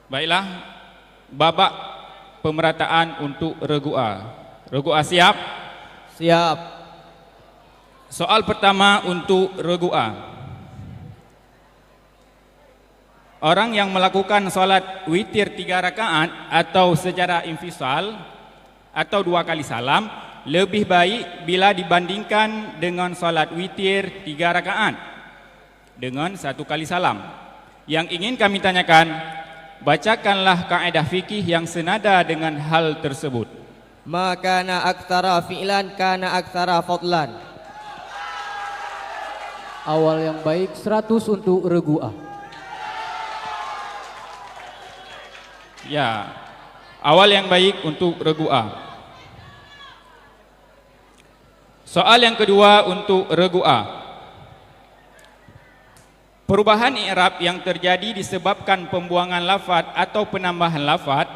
Baiklah, babak pemerataan untuk regu A. Regu A siap? Siap. Soal pertama untuk regu A. Orang yang melakukan solat witir 3 rakaat atau secara infisal atau 2 kali salam lebih baik bila dibandingkan dengan solat witir 3 rakaat dengan 1 kali salam. Yang ingin kami tanyakan, bacakanlah kaedah fikih yang senada dengan hal tersebut. Ma kana aktsara fi'lan kana aktsara fadlan. Awal yang baik 100 untuk regu A. Ya, awal yang baik untuk regu A. Soal yang kedua untuk regu A. Perubahan i'rab yang terjadi disebabkan pembuangan lafaz atau penambahan lafaz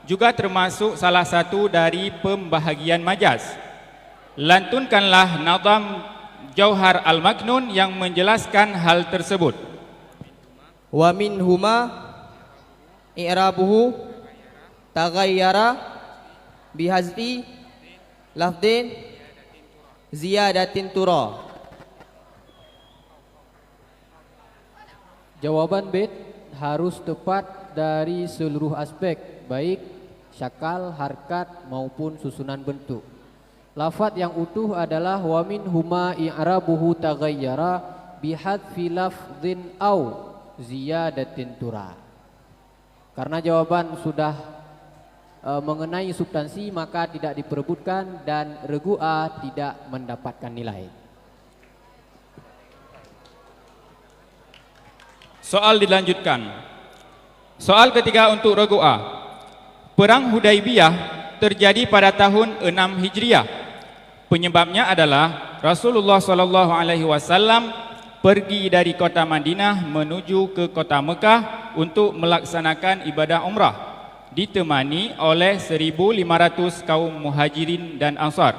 juga termasuk salah satu dari pembahagian majaz. Lantunkanlah nazam Jauhar Al-Maknun yang menjelaskan hal tersebut. Wa min huma i'rabuhu taghayyara bihazfi lafdin ziyadatin tura. Jawaban bait harus tepat dari seluruh aspek, baik syakal, harkat maupun susunan bentuk. Lafaz yang utuh adalah wa min huma i'rabuhu taghayyara bihadfi lafdhin au ziyadatin tura. Karena jawaban sudah mengenai substansi, maka tidak diperebutkan dan regu A tidak mendapatkan nilai. Soal dilanjutkan. Soal ketiga untuk regu A. Perang Hudaibiyah terjadi pada tahun 6 Hijriah. Penyebabnya adalah Rasulullah SAW pergi dari kota Madinah menuju ke kota Mekah untuk melaksanakan ibadah umrah, ditemani oleh 1.500 kaum muhajirin dan ansar.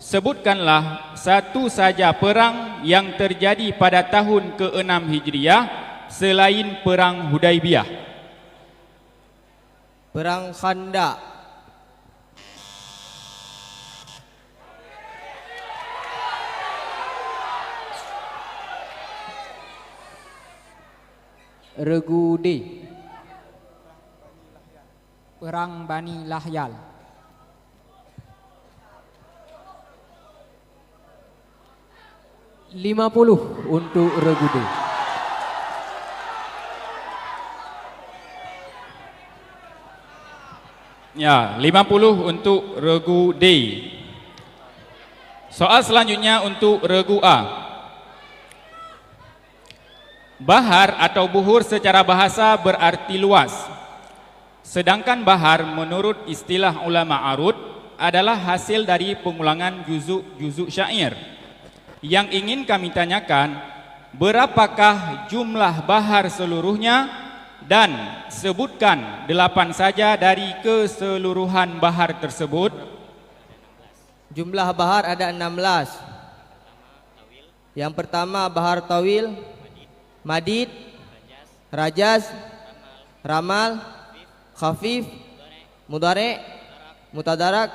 Sebutkanlah satu saja perang yang terjadi pada tahun ke-6 Hijriah selain perang Hudaibiyah. Perang Khandaq. Regu D. Perang Bani Lahyal. $50 untuk regu D. Ya, 50 untuk regu D. Soal selanjutnya untuk regu A. Bahar atau buhur secara bahasa berarti luas. Sedangkan bahar menurut istilah ulama arud adalah hasil dari pengulangan juzuk-juzuk syair. Yang ingin kami tanyakan, berapakah jumlah bahar seluruhnya dan sebutkan 8 saja dari keseluruhan bahar tersebut. Jumlah bahar ada 16. Yang pertama bahar tawil, madid, rajaz, ramal, khafif, mudhari', mutadarak,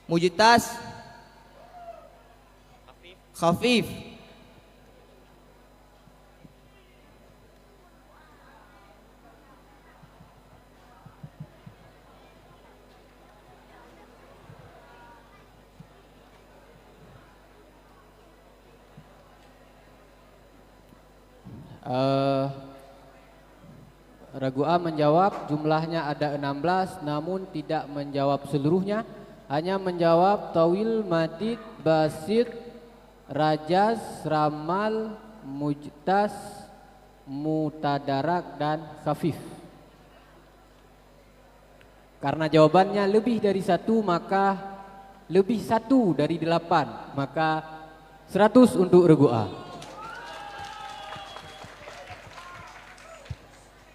mujtas, khafif. Regu A menjawab jumlahnya ada 16, namun tidak menjawab seluruhnya, hanya menjawab tawil, madid, basit, rajaz, ramal, mujtas, mutadarak dan khafif. Karena jawabannya lebih dari 1, maka lebih 1 dari 8, maka 100 untuk regu A.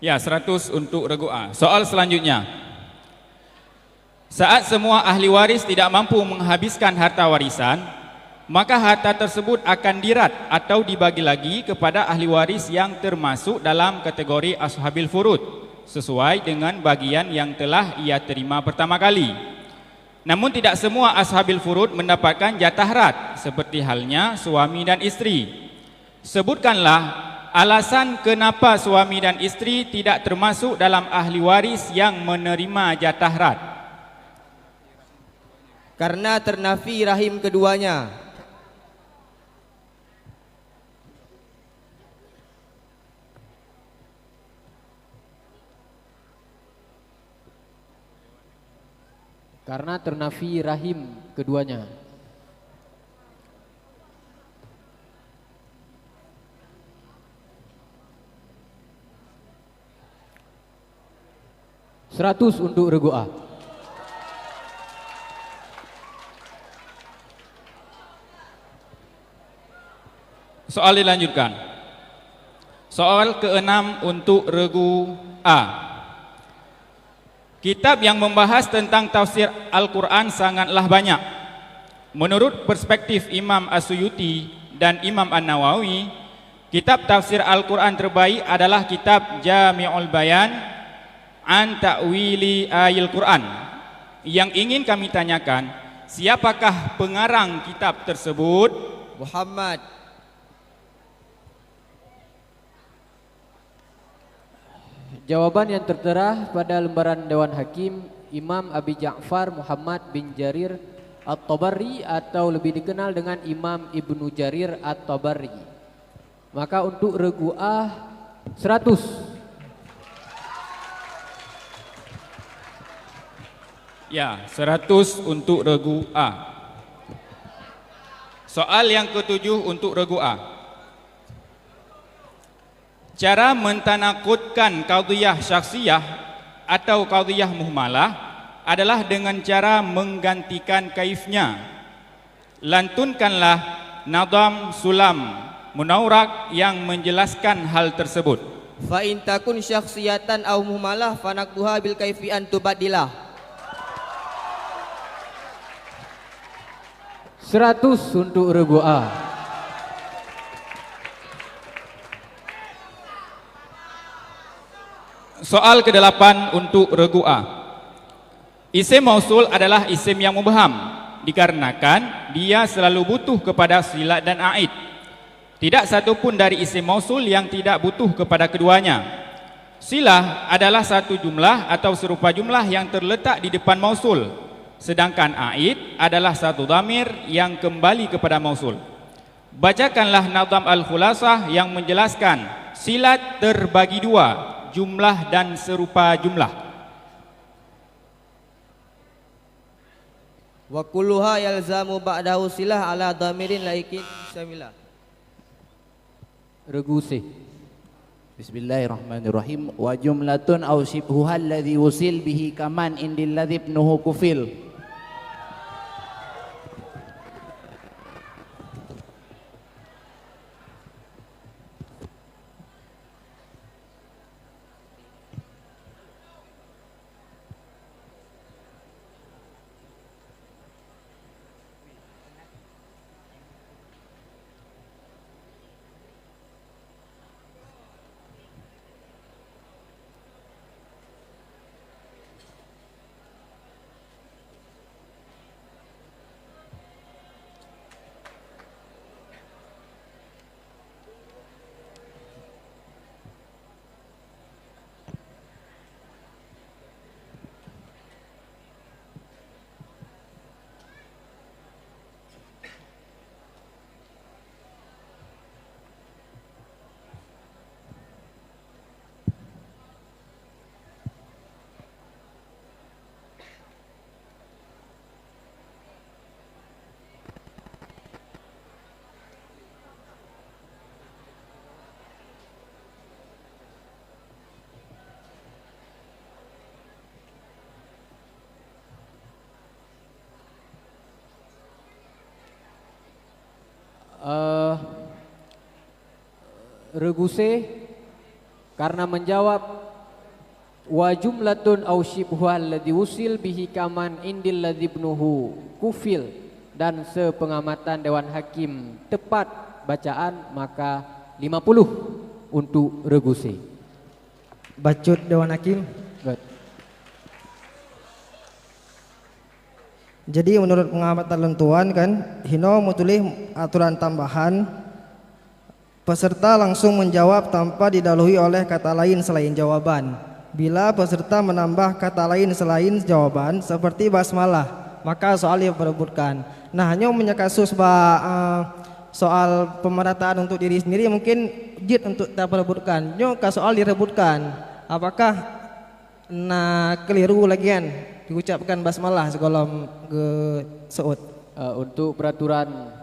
Ya, 100 untuk regu A. Soal selanjutnya. Saat semua ahli waris tidak mampu menghabiskan harta warisan, maka harta tersebut akan dirat atau dibagi lagi kepada ahli waris yang termasuk dalam kategori ashabil furud sesuai dengan bagian yang telah ia terima pertama kali. Namun tidak semua ashabil furud mendapatkan jatah rat seperti halnya suami dan istri. Sebutkanlah alasan kenapa suami dan istri tidak termasuk dalam ahli waris yang menerima jatah rat. Karena ternafi rahim keduanya. Karena ternafi rahim keduanya. Seratus untuk regu A. Soal dilanjutkan. Soal ke-6 untuk regu A. Kitab yang membahas tentang tafsir Al-Quran sangatlah banyak. Menurut perspektif Imam As-Suyuti dan Imam An-Nawawi, kitab tafsir Al-Quran terbaik adalah kitab Jami'ul Bayan an Ta'wili Ayil Quran. Yang ingin kami tanyakan, siapakah pengarang kitab tersebut? Muhammad. Jawaban yang tertera pada lembaran Dewan Hakim, Imam Abi Ja'far Muhammad bin Jarir At-Tabari atau lebih dikenal dengan Imam Ibnu Jarir At-Tabari. Maka untuk regu A 100. Ya, 100 untuk regu A. Soal yang ke-7 untuk regu A. Cara mentanakudkan qadhiyah syakhsiyah atau qadhiyah muhmalah adalah dengan cara menggantikan kaifnya. Lantunkanlah nadam sulam munawrak yang menjelaskan hal tersebut. Fa in takun syakhsiyatan aw muhmalah fanaqduha bil kaifi an tubaddilah. 100 untuk regu A. Soal ke-8 untuk regu A. Isim mausul adalah isim yang mubham dikarenakan dia selalu butuh kepada silat dan aid. Tidak satu pun dari isim mausul yang tidak butuh kepada keduanya. Silah adalah satu jumlah atau serupa jumlah yang terletak di depan mausul, sedangkan aid adalah satu dhamir yang kembali kepada mausul. Bacakanlah Nadam Al-Khulasah yang menjelaskan silat terbagi dua, jumlah dan serupa jumlah. Wa kulluha yalzamu ba'dahu silah ala dhamirin laikin samilah. Regu C. Bismillahirrahmanirrahim. Wa jumlatun aw shibhuha alladhi wusil bihi kaman indil ladhi ibnuhu kufil. Regu C karena menjawab wa jumlatun aw shibhu alladhi usil bihi kaman indil ladzi ibnuhu kufil, dan sepengamatan Dewan Hakim tepat bacaan, maka 50 untuk regu C. Bacut Dewan Hakim. Good. Jadi menurut pengamatan lentuan kan, Hino mutulih aturan tambahan, peserta langsung menjawab tanpa didahului oleh kata lain selain jawaban. Bila peserta menambah kata lain selain jawaban seperti basmalah, maka soal diperebutkan. Nah, hanya punya kasus soal pemerataan untuk diri sendiri mungkin jid untuk tak perebutkan. Nyo ka soal direbutkan. Apakah keliru lagi kan diucapkan basmalah sekolom ke seut? Untuk peraturan,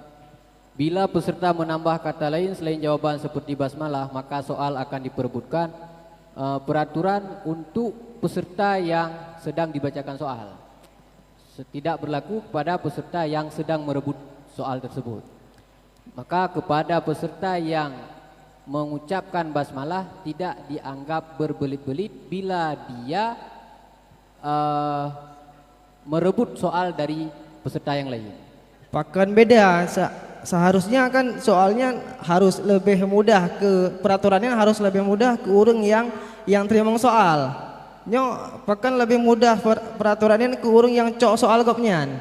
bila peserta menambah kata lain selain jawaban seperti basmalah, maka soal akan diperebutkan. Peraturan untuk peserta yang sedang dibacakan soal tidak berlaku kepada peserta yang sedang merebut soal tersebut. Maka kepada peserta yang mengucapkan basmalah tidak dianggap berbelit-belit bila dia merebut soal dari peserta yang lain. Pakan beda. Seharusnya kan soalnya harus lebih mudah ke peraturannya, harus lebih mudah ke urang yang terima soal. Nyo pakan lebih mudah peraturannya ke urang yang cok soal kopnyan.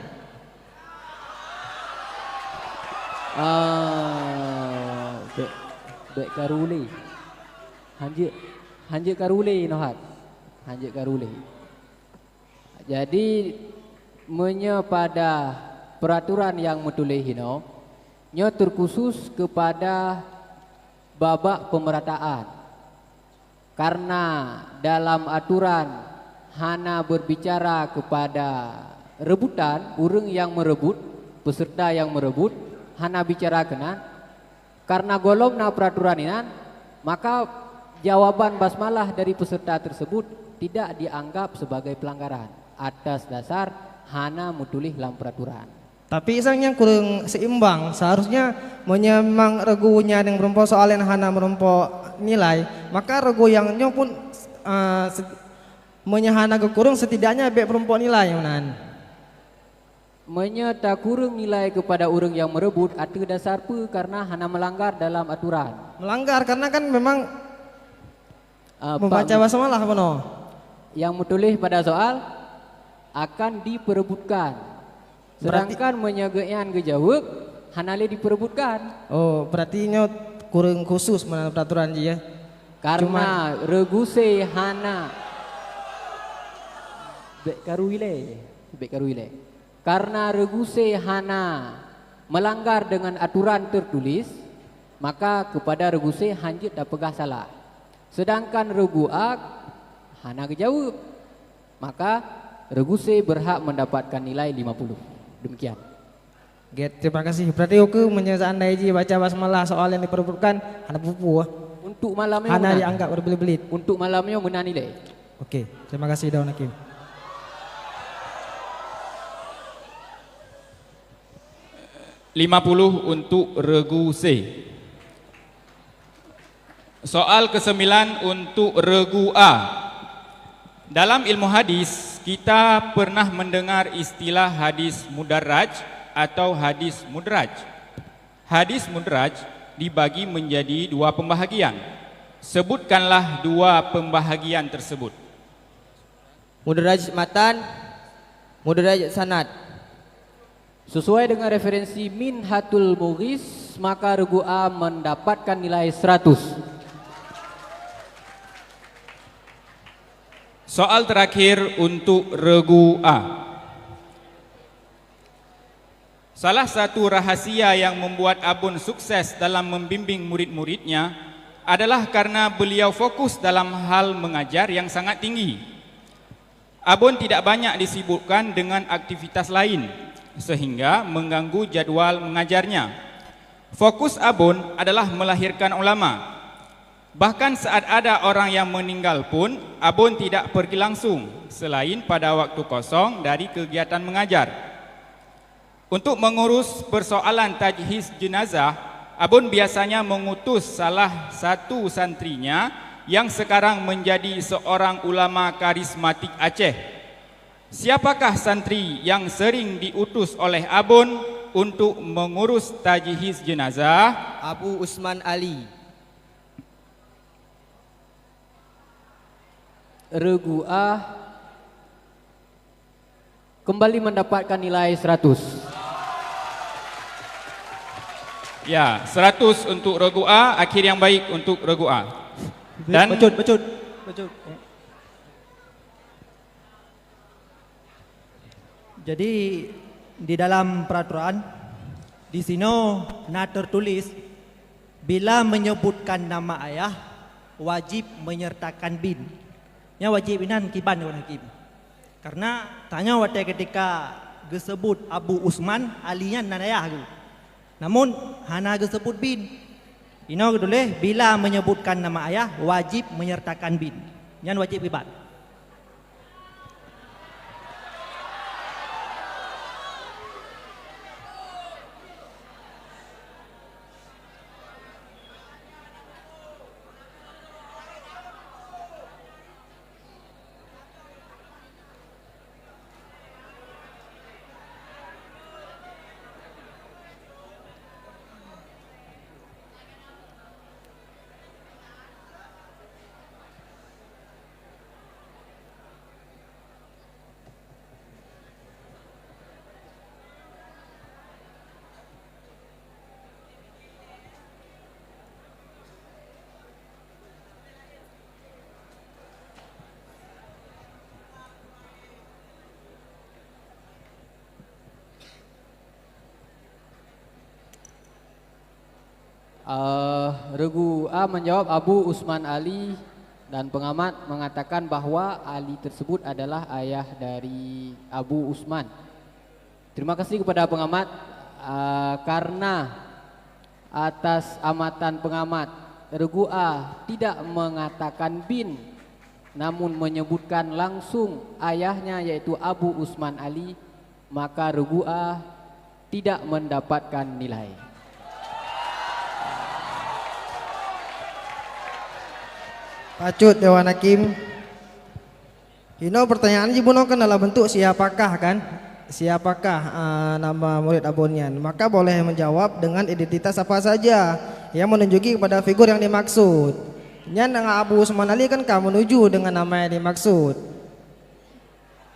Baik karule. Hanje karule nohat. Hanje karule. Jadi pada peraturan yang mutulih hino, nyo terkhusus kepada babak pemerataan. Karena dalam aturan hana berbicara kepada rebutan, urang yang merebut, peserta yang merebut, hana bicara kenan. Karena golomna peraturan ini, maka jawaban basmalah dari peserta tersebut tidak dianggap sebagai pelanggaran atas dasar hana mutulih dalam peraturan. Tapi isangnya kurang seimbang. Seharusnya menyemang regunya yang merempok soal yang hana merempok nilai, maka regu yang nyo pun menyahana kekurung setidaknya bek merempok nilai menan. Menyata kurang nilai kepada orang yang merebut atau dasar pe karena hana melanggar dalam aturan. Melanggar karena kan memang membaca basmalah apa no? Yang mutulih pada soal akan diperebutkan. Sedangkan menyagayan kejawab hanale diperebutkan. Oh, berarti nyo kurang khusus mana peraturan je ya. Karena reguse hana bek karuile. Karena reguse hana melanggar dengan aturan tertulis, maka kepada reguse hanjut dah pegah salah. Sedangkan regu ak hana kejawab, maka reguse berhak mendapatkan nilai 50. Demikian. Terima kasih. Berarti aku menyesandai ji baca basmalah soal yang diperebutkan hana pupu. Untuk malamnya Hana dianggap berbelit-belit. Untuk malamnya menang nilai. Oke, terima kasih Dewan Hakim. $50 untuk regu C. Soal ke-9 untuk regu A. Dalam ilmu hadis, kita pernah mendengar istilah hadis mudarraj atau hadis mudraj. Hadis mudraj dibagi menjadi 2 pembahagian. Sebutkanlah 2 pembahagian tersebut. Mudaraj matan, mudaraj sanad. Sesuai dengan referensi Minhatul Mughis, maka regu A mendapatkan nilai 100. Soal terakhir untuk regu A. Salah satu rahasia yang membuat Abun sukses dalam membimbing murid-muridnya adalah karena beliau fokus dalam hal mengajar yang sangat tinggi. Abun tidak banyak disibukkan dengan aktivitas lain sehingga mengganggu jadual mengajarnya. Fokus Abun adalah melahirkan ulama. Bahkan saat ada orang yang meninggal pun, Abun tidak pergi langsung selain pada waktu kosong dari kegiatan mengajar. Untuk mengurus persoalan tajhiz jenazah, Abun biasanya mengutus salah satu santrinya yang sekarang menjadi seorang ulama karismatik Aceh. Siapakah santri yang sering diutus oleh Abun? untuk mengurus tajhiz jenazah? Abu Usman Ali. Regu A kembali mendapatkan nilai 100. Ya, 100 untuk regu A, akhir yang baik untuk regu A. Dan Becut. Jadi di dalam peraturan di sini tertulis bila menyebutkan nama ayah wajib menyertakan bin. Nya wajib inan kiban orang hakim. Karena tanya waktu ketika disebut Abu Usman alinya nan ayah tu. Namun hana disebut bin. Ino kedule bila menyebutkan nama ayah wajib menyertakan bin. Yang wajib kiban. Regu A menjawab Abu Usman Ali dan pengamat mengatakan bahwa Ali tersebut adalah ayah dari Abu Usman. Terima kasih kepada pengamat karena atas amatan pengamat Regu A tidak mengatakan bin namun menyebutkan langsung ayahnya yaitu Abu Usman Ali, maka Regu A tidak mendapatkan nilai. Pacut Dewan Hakim. Hino pertanyaan Jibuno kan dalam bentuk siapakah kan? Siapakah nama murid abonian? Maka boleh menjawab dengan identitas apa saja yang menunjuki kepada figur yang dimaksud. Nyan dengan Abu Usman Ali kan kamu menuju dengan nama yang dimaksud.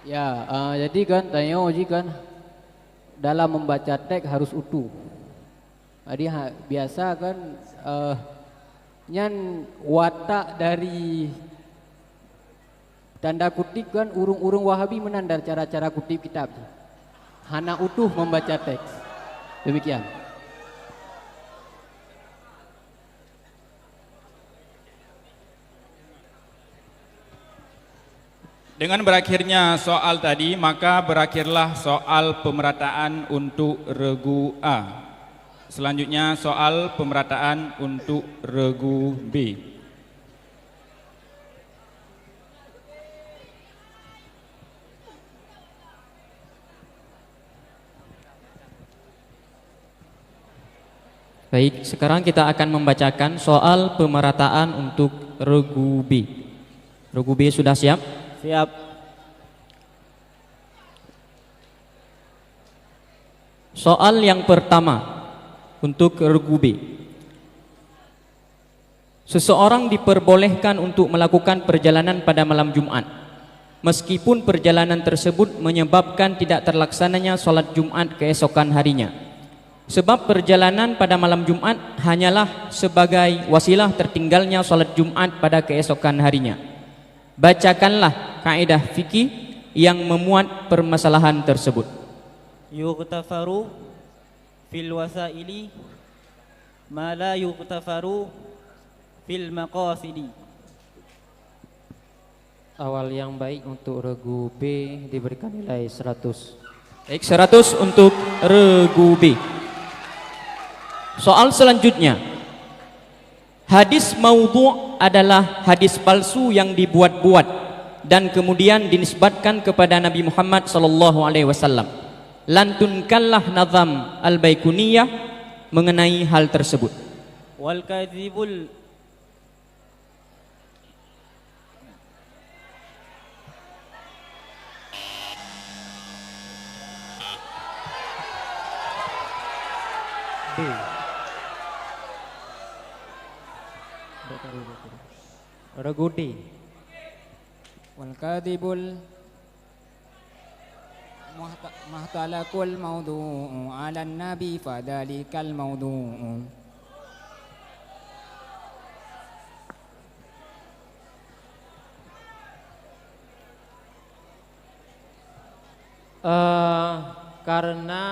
Ya, jadi kan tanya uji kan dalam membaca teks harus utuh. Jadi biasa kan nyan watak dari tanda kutip kan urung-urung Wahabi menandar cara-cara kutip kitab. Hana utuh membaca teks. Demikian. dengan berakhirnya soal tadi, maka berakhirlah soal pemerataan untuk regu A. Selanjutnya soal pemerataan untuk regu B. Baik, sekarang kita akan membacakan soal pemerataan untuk regu B. Regu B sudah siap? Siap. Soal yang pertama untuk regu B. Seseorang diperbolehkan untuk melakukan perjalanan pada malam Jumat, meskipun perjalanan tersebut menyebabkan tidak terlaksananya sholat Jumat keesokan harinya. Sebab perjalanan pada malam Jumat hanyalah sebagai wasilah tertinggalnya sholat Jumat pada keesokan harinya. Bacakanlah kaidah fikih yang memuat permasalahan tersebut. Yughtafaru fil wasaili ma la yughtafaru fil maqasidi. Awal yang baik untuk regu B diberikan nilai 100. Baik, 100 untuk regu B. Soal selanjutnya. Hadis maudhu' adalah hadis palsu yang dibuat-buat dan kemudian dinisbatkan kepada Nabi Muhammad sallallahu alaihi wasallam. Lantunkallah nazam al-Baikuniyah mengenai hal tersebut. Wal kadzibul Regudi. Regudi. wal kadhibul mahtalakul mawdu'u 'ala nabi fadhalikal mawdu'u. Karena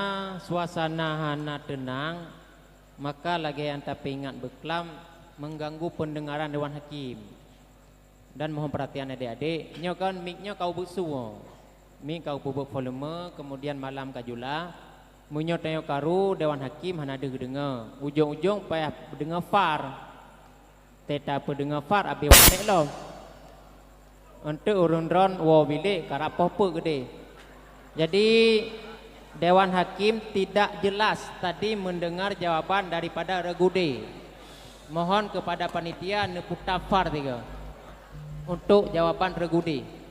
suasana hana tenang, maka lagi yang tapi ingat beklam mengganggu pendengaran Dewan Hakim. Dan mohon perhatian adik-adik, nyo kan mic-nyo kau busuo. Mic kau bubuk volume, kemudian malam kajula. Munyo tayo karu Dewan Hakim hana dengar. Ujung-ujung payah dengar far. Teta pendengar far abi wanek lo. Untuk urun-ron wo bilik karap popo gede. Jadi Dewan Hakim tidak jelas tadi mendengar jawaban daripada Regudi. Mohon kepada panitia neputa far tiga untuk jawaban Regudi.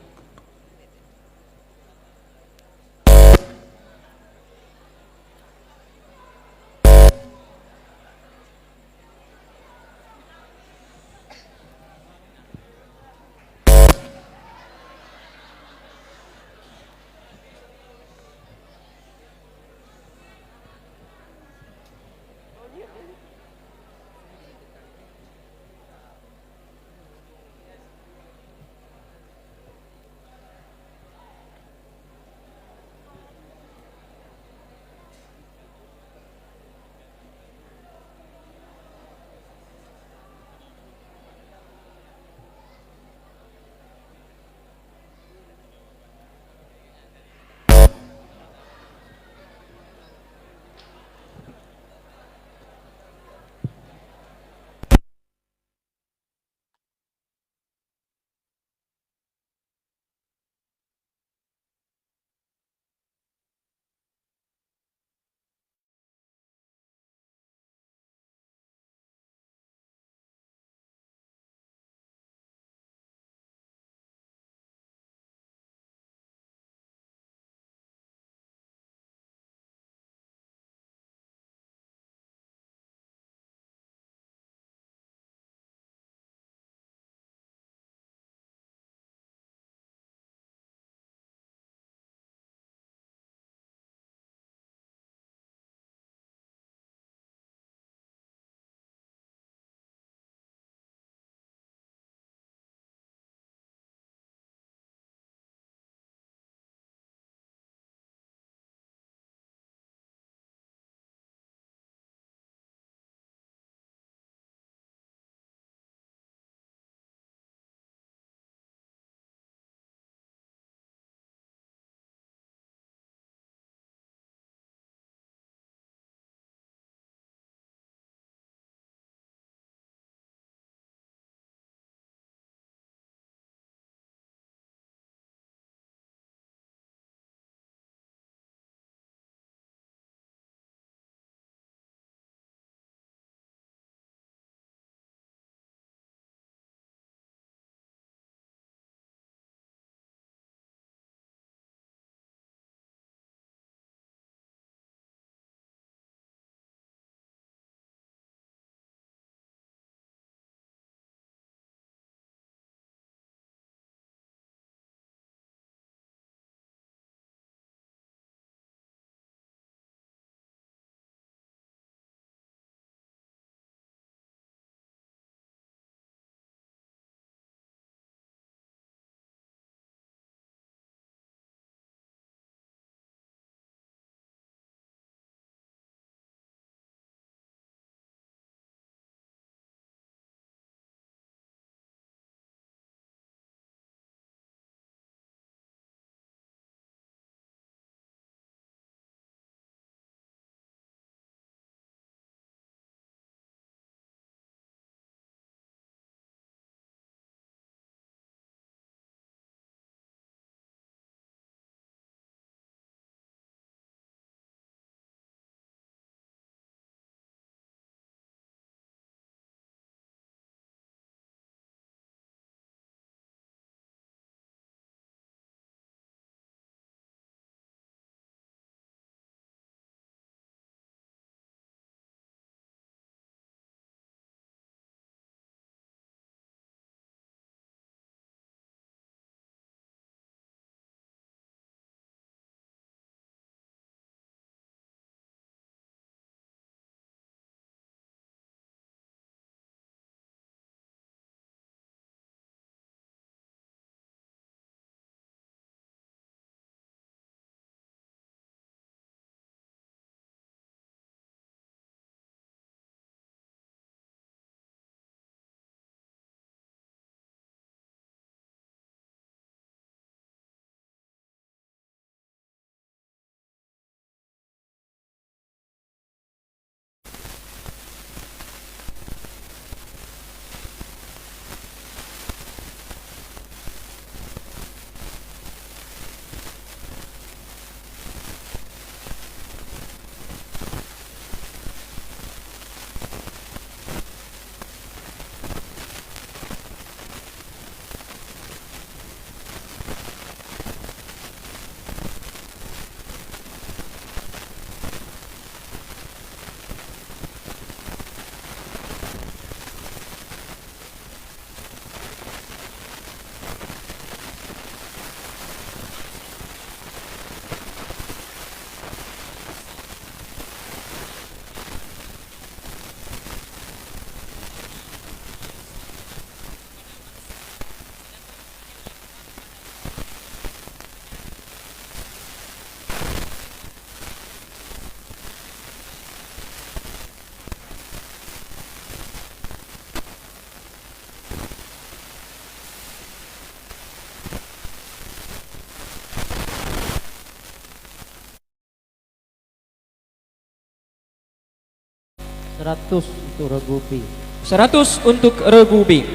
100 untuk regu B. 100 untuk regu B.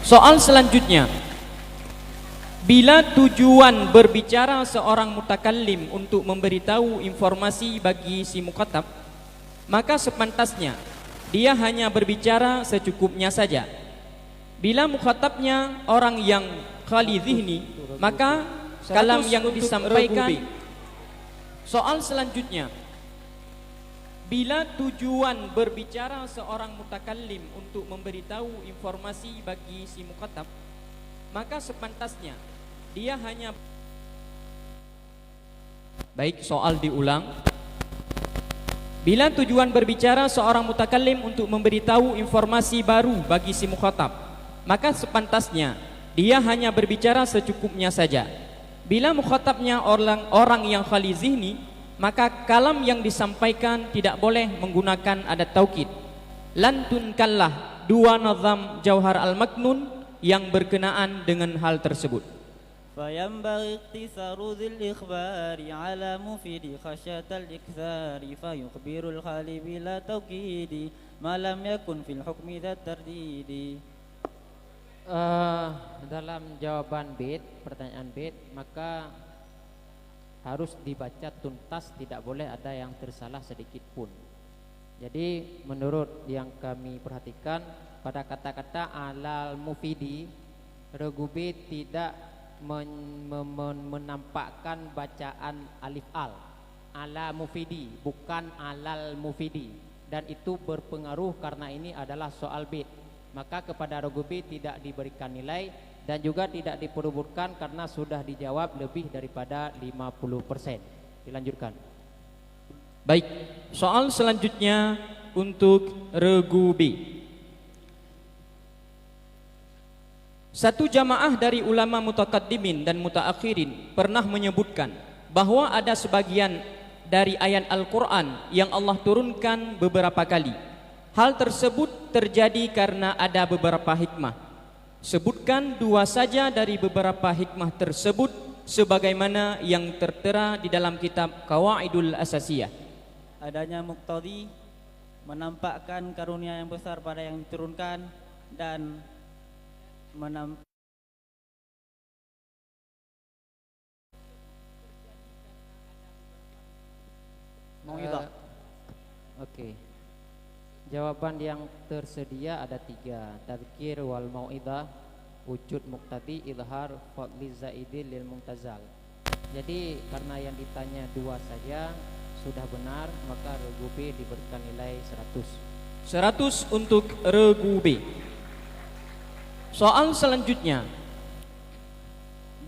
Soal selanjutnya. Bila tujuan berbicara seorang mutakallim untuk memberitahu informasi bagi si mukhatab, maka sepantasnya dia hanya berbicara secukupnya saja. Bila mukhatabnya orang yang khali zihni, maka kalam yang disampaikan. Soal selanjutnya. Bila tujuan berbicara seorang mutakallim untuk memberitahu informasi bagi si mukhatab, maka sepantasnya dia hanya. Baik, soal diulang. Bila tujuan berbicara seorang mutakallim untuk memberitahu informasi baru bagi si mukhatab, maka sepantasnya dia hanya berbicara secukupnya saja. Bila mukhatabnya orang yang khali zihni, maka kalam yang disampaikan tidak boleh menggunakan adat taukid. Lantunkanlah dua nazam Jauhar Al-Maknun yang berkenaan dengan hal tersebut. فينبغي اقتصار ذي الإخبار على مفيد خشية الإكثار فيخبر الخالي بلا توكيد ما لم يكن في الحكم ذا الترديد. Dalam jawaban bait, pertanyaan bait, maka harus dibaca tuntas, tidak boleh ada yang tersalah sedikit pun. Jadi menurut yang kami perhatikan, pada kata-kata alal mufidi, regu B tidak menampakkan bacaan alif al, ala mufidi, bukan alal mufidi, dan itu berpengaruh karena ini adalah soal bait. Maka kepada regu B tidak diberikan nilai dan juga tidak diperubutkan karena sudah dijawab lebih daripada 50%. Dilanjutkan. Baik, soal selanjutnya untuk regu B. Satu jamaah dari ulama mutakaddimin dan mutaakhirin pernah menyebutkan bahwa ada sebagian dari ayat Al-Quran yang Allah turunkan beberapa kali. Hal tersebut terjadi karena ada beberapa hikmah. Sebutkan dua saja dari beberapa hikmah tersebut sebagaimana yang tertera di dalam kitab Qawaidul Asasiyah. Adanya muqtadi, menampakkan karunia yang besar pada yang diturunkan, dan mau'idhah. Oke. Jawaban yang tersedia ada 3. Tadhkir wal mau'idhah, wujud muqtadi, izhar fadli zaidil lil muntazal. Jadi karena yang ditanya 2 saja sudah benar, maka regu B diberikan nilai 100. 100 untuk regu B. Soal selanjutnya.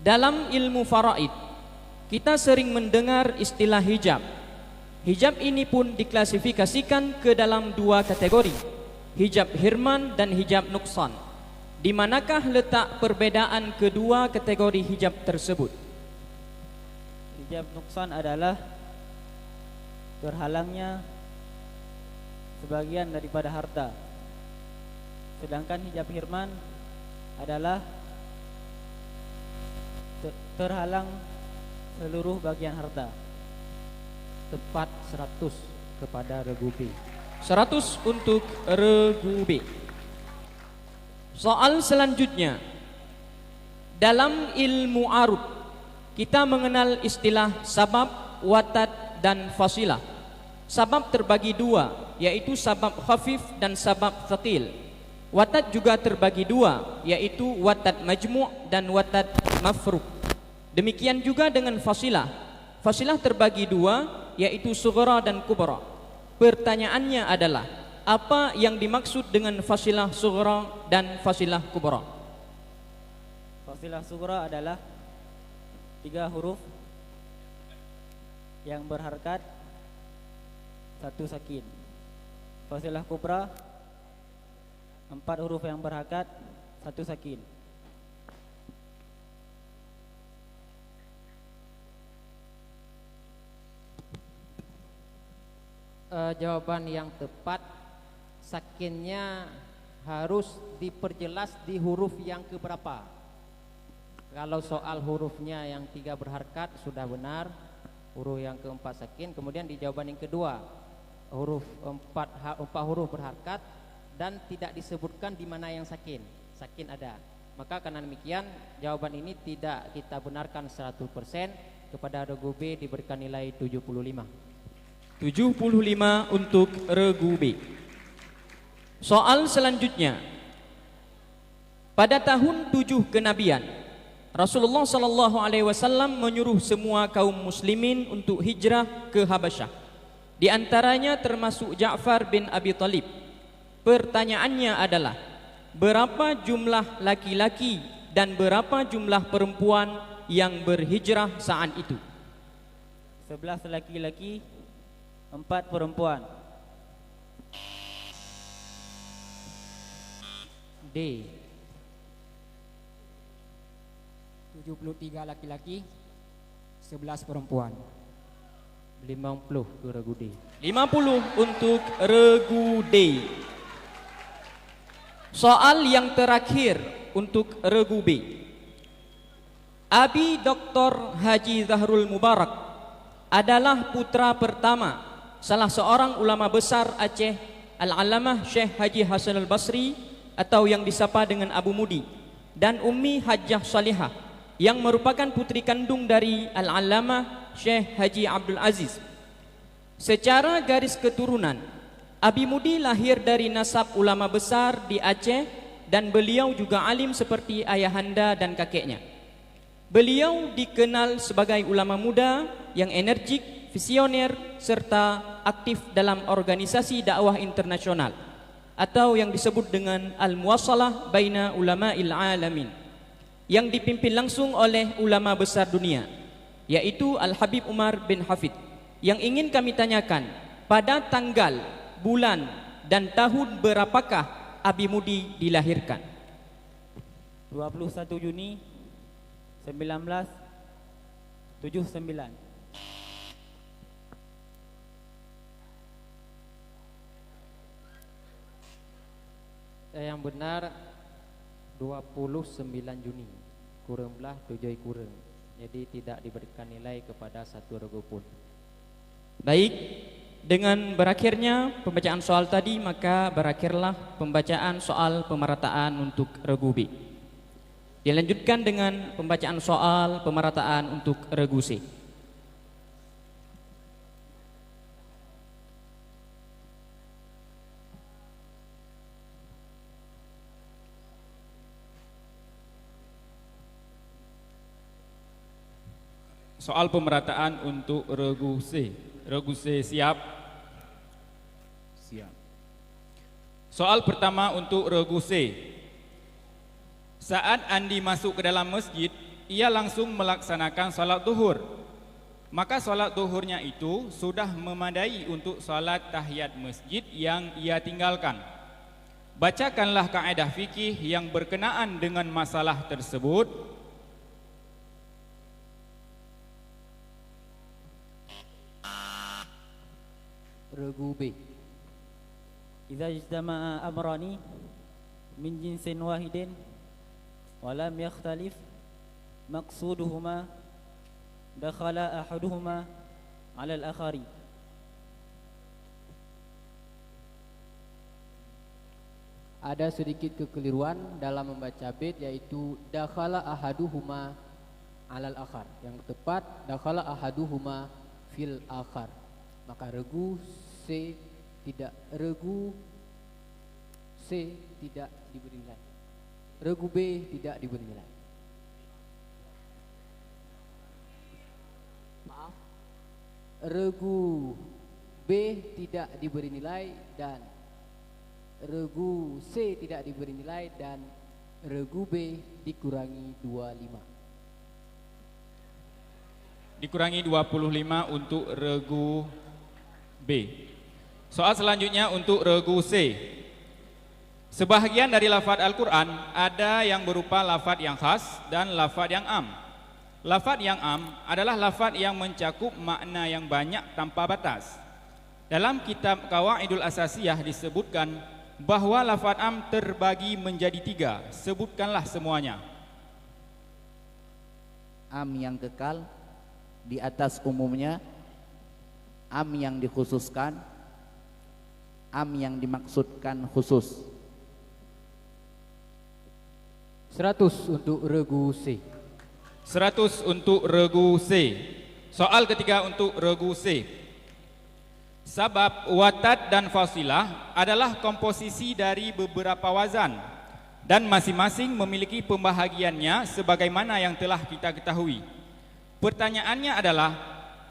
Dalam ilmu faraid, kita sering mendengar istilah hijab. Hijab ini pun diklasifikasikan ke dalam 2 kategori, hijab hirman dan hijab nuksan. Di manakah letak perbedaan kedua kategori hijab tersebut? Hijab nuksan adalah terhalangnya sebagian daripada harta, sedangkan hijab hirman adalah terhalang seluruh bagian harta. Tepat 100 kepada regu B. 100 untuk regu B. Soal selanjutnya. Dalam ilmu arud, kita mengenal istilah sabab, watad, dan fasilah. Sabab terbagi 2, yaitu sabab khafif dan sabab thaqil. Watad juga terbagi 2, yaitu watad majmu' dan watad mafruq. Demikian juga dengan fasilah. Fasilah terbagi 2, yaitu sughra dan kubra. Pertanyaannya adalah, apa yang dimaksud dengan fasilah sughra dan fasilah kubra? Fasilah sughra adalah 3 huruf yang berharkat 1 sakin. Fasilah kubra 4 huruf yang berharkat 1 sakin. Jawaban yang tepat, sakinnya harus diperjelas di huruf yang keberapa. Kalau soal hurufnya yang 3 berharkat sudah benar, huruf yang keempat sakin. Kemudian di jawaban yang kedua, empat huruf berharkat dan tidak disebutkan di mana yang sakin. Sakin ada. Maka karena demikian jawaban ini tidak kita benarkan 100%. Kepada regu B diberikan nilai 75. 75 untuk regu B. Soal selanjutnya. Pada tahun 7 kenabian, Rasulullah sallallahu alaihi wasallam menyuruh semua kaum muslimin untuk hijrah ke Habasyah. Di antaranya termasuk Ja'far bin Abi Thalib. Pertanyaannya adalah, berapa jumlah laki-laki dan berapa jumlah perempuan yang berhijrah saat itu? 11 laki-laki, 4 perempuan. D. 73 laki-laki, 11 perempuan. 50 ke regu D. 50 untuk regu D. Soal yang terakhir untuk regu B. Abi Dr. Haji Zahrul Mubarak adalah putra pertama salah seorang ulama besar Aceh, Al-Alamah Syekh Haji Hasan Al-Basri atau yang disapa dengan Abu Mudi, dan Ummi Hajjah Salihah yang merupakan putri kandung dari Al-Alamah Syekh Haji Abdul Aziz. Secara garis keturunan, Abi Mudi lahir dari nasab ulama besar di Aceh dan beliau juga alim seperti ayahanda dan kakeknya. Beliau dikenal sebagai ulama muda yang energik, visioner serta aktif dalam organisasi dakwah internasional atau yang disebut dengan Al-Muwassalah Baina Ulama'il Alamin, yang dipimpin langsung oleh ulama besar dunia, yaitu Al-Habib Umar bin Hafid. Yang ingin kami tanyakan, pada tanggal, bulan dan tahun berapakah Abi Mudi dilahirkan? 21 Juni 1979. Yang benar 29 Juni. Kurang belah 7 kurang. Jadi tidak diberikan nilai kepada satu regu pun. Baik, dengan berakhirnya pembacaan soal tadi, maka berakhirlah pembacaan soal pemerataan untuk regu B. Dilanjutkan dengan pembacaan soal pemerataan untuk regu C. Soal pemerataan untuk regu C. Regu C siap? Siap. Soal pertama untuk regu C. Saat Andi masuk ke dalam masjid, ia langsung melaksanakan solat zuhur. Maka solat zuhurnya itu sudah memadai untuk solat tahiyat masjid yang ia tinggalkan. Bacakanlah kaedah fikih yang berkenaan dengan masalah tersebut. Regu B. Idza ijtama'a amrani min jinsin wahidin wa lam yakhtalif maqsuduhuma dakhala ahaduhuma 'ala al-akhari. Ada sedikit kekeliruan dalam membaca bait, yaitu dakhala ahaduhuma 'alal akhar. Yang tepat dakhala ahaduhuma fil akhar. Maka regu C tidak diberi nilai. Regu B tidak diberi nilai. Maaf. Regu B tidak diberi nilai dan regu C tidak diberi nilai dan regu B dikurangi 25. Dikurangi 25 untuk regu B. Soal selanjutnya untuk regu C. Sebahagian dari lafaz Al-Quran ada yang berupa lafaz yang khas dan lafaz yang am. Lafaz yang am adalah lafaz yang mencakup makna yang banyak tanpa batas. Dalam kitab Qawaidul Asasiyah disebutkan bahawa lafaz am terbagi menjadi 3. Sebutkanlah semuanya. Am yang kekal di atas umumnya, am yang dikhususkan, am yang dimaksudkan khusus. 100 untuk regu C. 100 untuk regu C. Soal ketiga untuk regu C. Sabab, watad dan fasilah adalah komposisi dari beberapa wazan dan masing-masing memiliki pembahagiannya sebagaimana yang telah kita ketahui. Pertanyaannya adalah,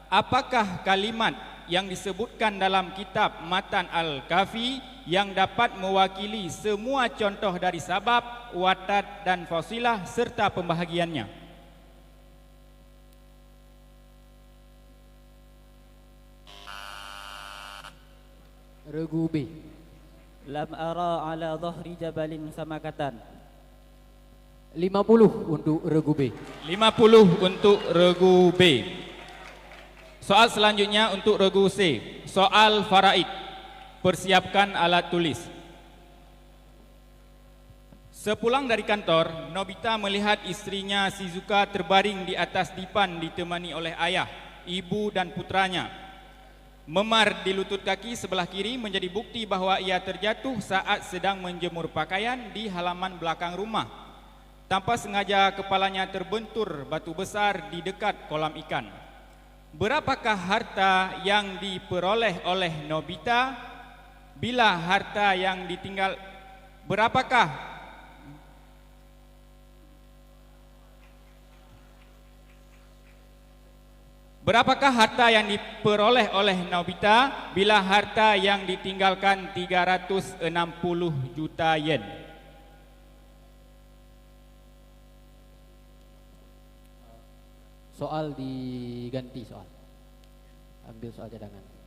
apakah kalimat yang disebutkan dalam kitab Matan Al-Kafi yang dapat mewakili semua contoh dari sabab, watad dan fasilah serta pembahagiannya? Regu B. Lam ara ala dhahri jabalin samakatan. 50 untuk regu B. 50 untuk regu B. Soal selanjutnya untuk regu C. Soal faraid. Persiapkan alat tulis. Sepulang dari kantor, Nobita melihat istrinya Shizuka terbaring di atas dipan ditemani oleh ayah, ibu dan putranya. Memar di lutut kaki sebelah kiri menjadi bukti bahwa ia terjatuh saat sedang menjemur pakaian di halaman belakang rumah. Tanpa sengaja kepalanya terbentur batu besar di dekat kolam ikan. Berapakah harta yang diperoleh oleh Nobita bila harta yang ditinggal berapakah harta yang diperoleh oleh Nobita bila harta yang ditinggalkan 360 juta yen? Soal diganti soal. Ambil soal cadangan.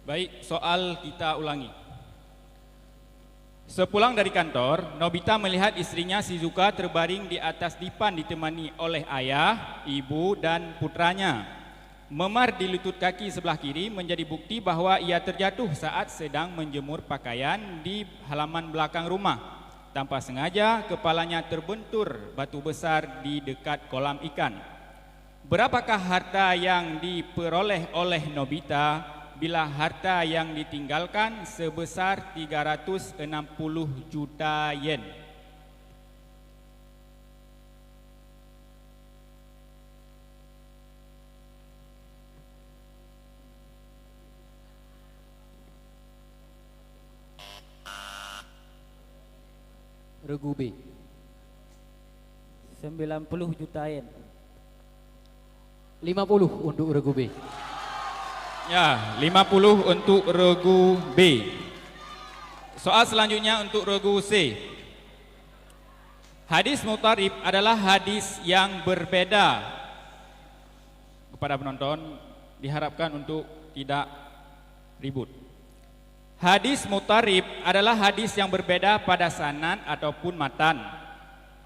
Baik, soal kita ulangi. Sepulang dari kantor, Nobita melihat istrinya Shizuka terbaring di atas dipan ditemani oleh ayah, ibu dan putranya. Memar di lutut kaki sebelah kiri menjadi bukti bahwa ia terjatuh saat sedang menjemur pakaian di halaman belakang rumah. Tanpa sengaja, kepalanya terbentur batu besar di dekat kolam ikan. Berapakah harta yang diperoleh oleh Nobita bila harta yang ditinggalkan sebesar 360 juta yen? Regu B. 90 juta yen. 50 untuk regu B. Ya, 50 untuk regu B. Soal selanjutnya untuk regu C. Hadis mutarib adalah hadis yang berbeda. Kepada penonton diharapkan untuk tidak ribut. Hadis mutarib adalah hadis yang berbeda pada sanad ataupun matan.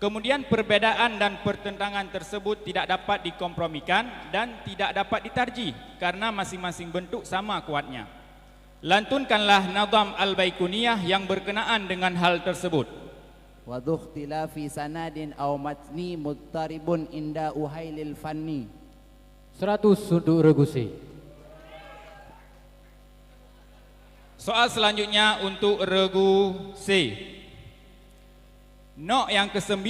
Kemudian perbedaan dan pertentangan tersebut tidak dapat dikompromikan dan tidak dapat ditarjih karena masing-masing bentuk sama kuatnya. Lantunkanlah Nadham Al-Baikuniyah yang berkenaan dengan hal tersebut. Wa dhukhtilafi sanadin aw matni muttaribun inda uhailil fanni. 100 untuk regu C. Soal selanjutnya untuk regu C. Nok yang ke-9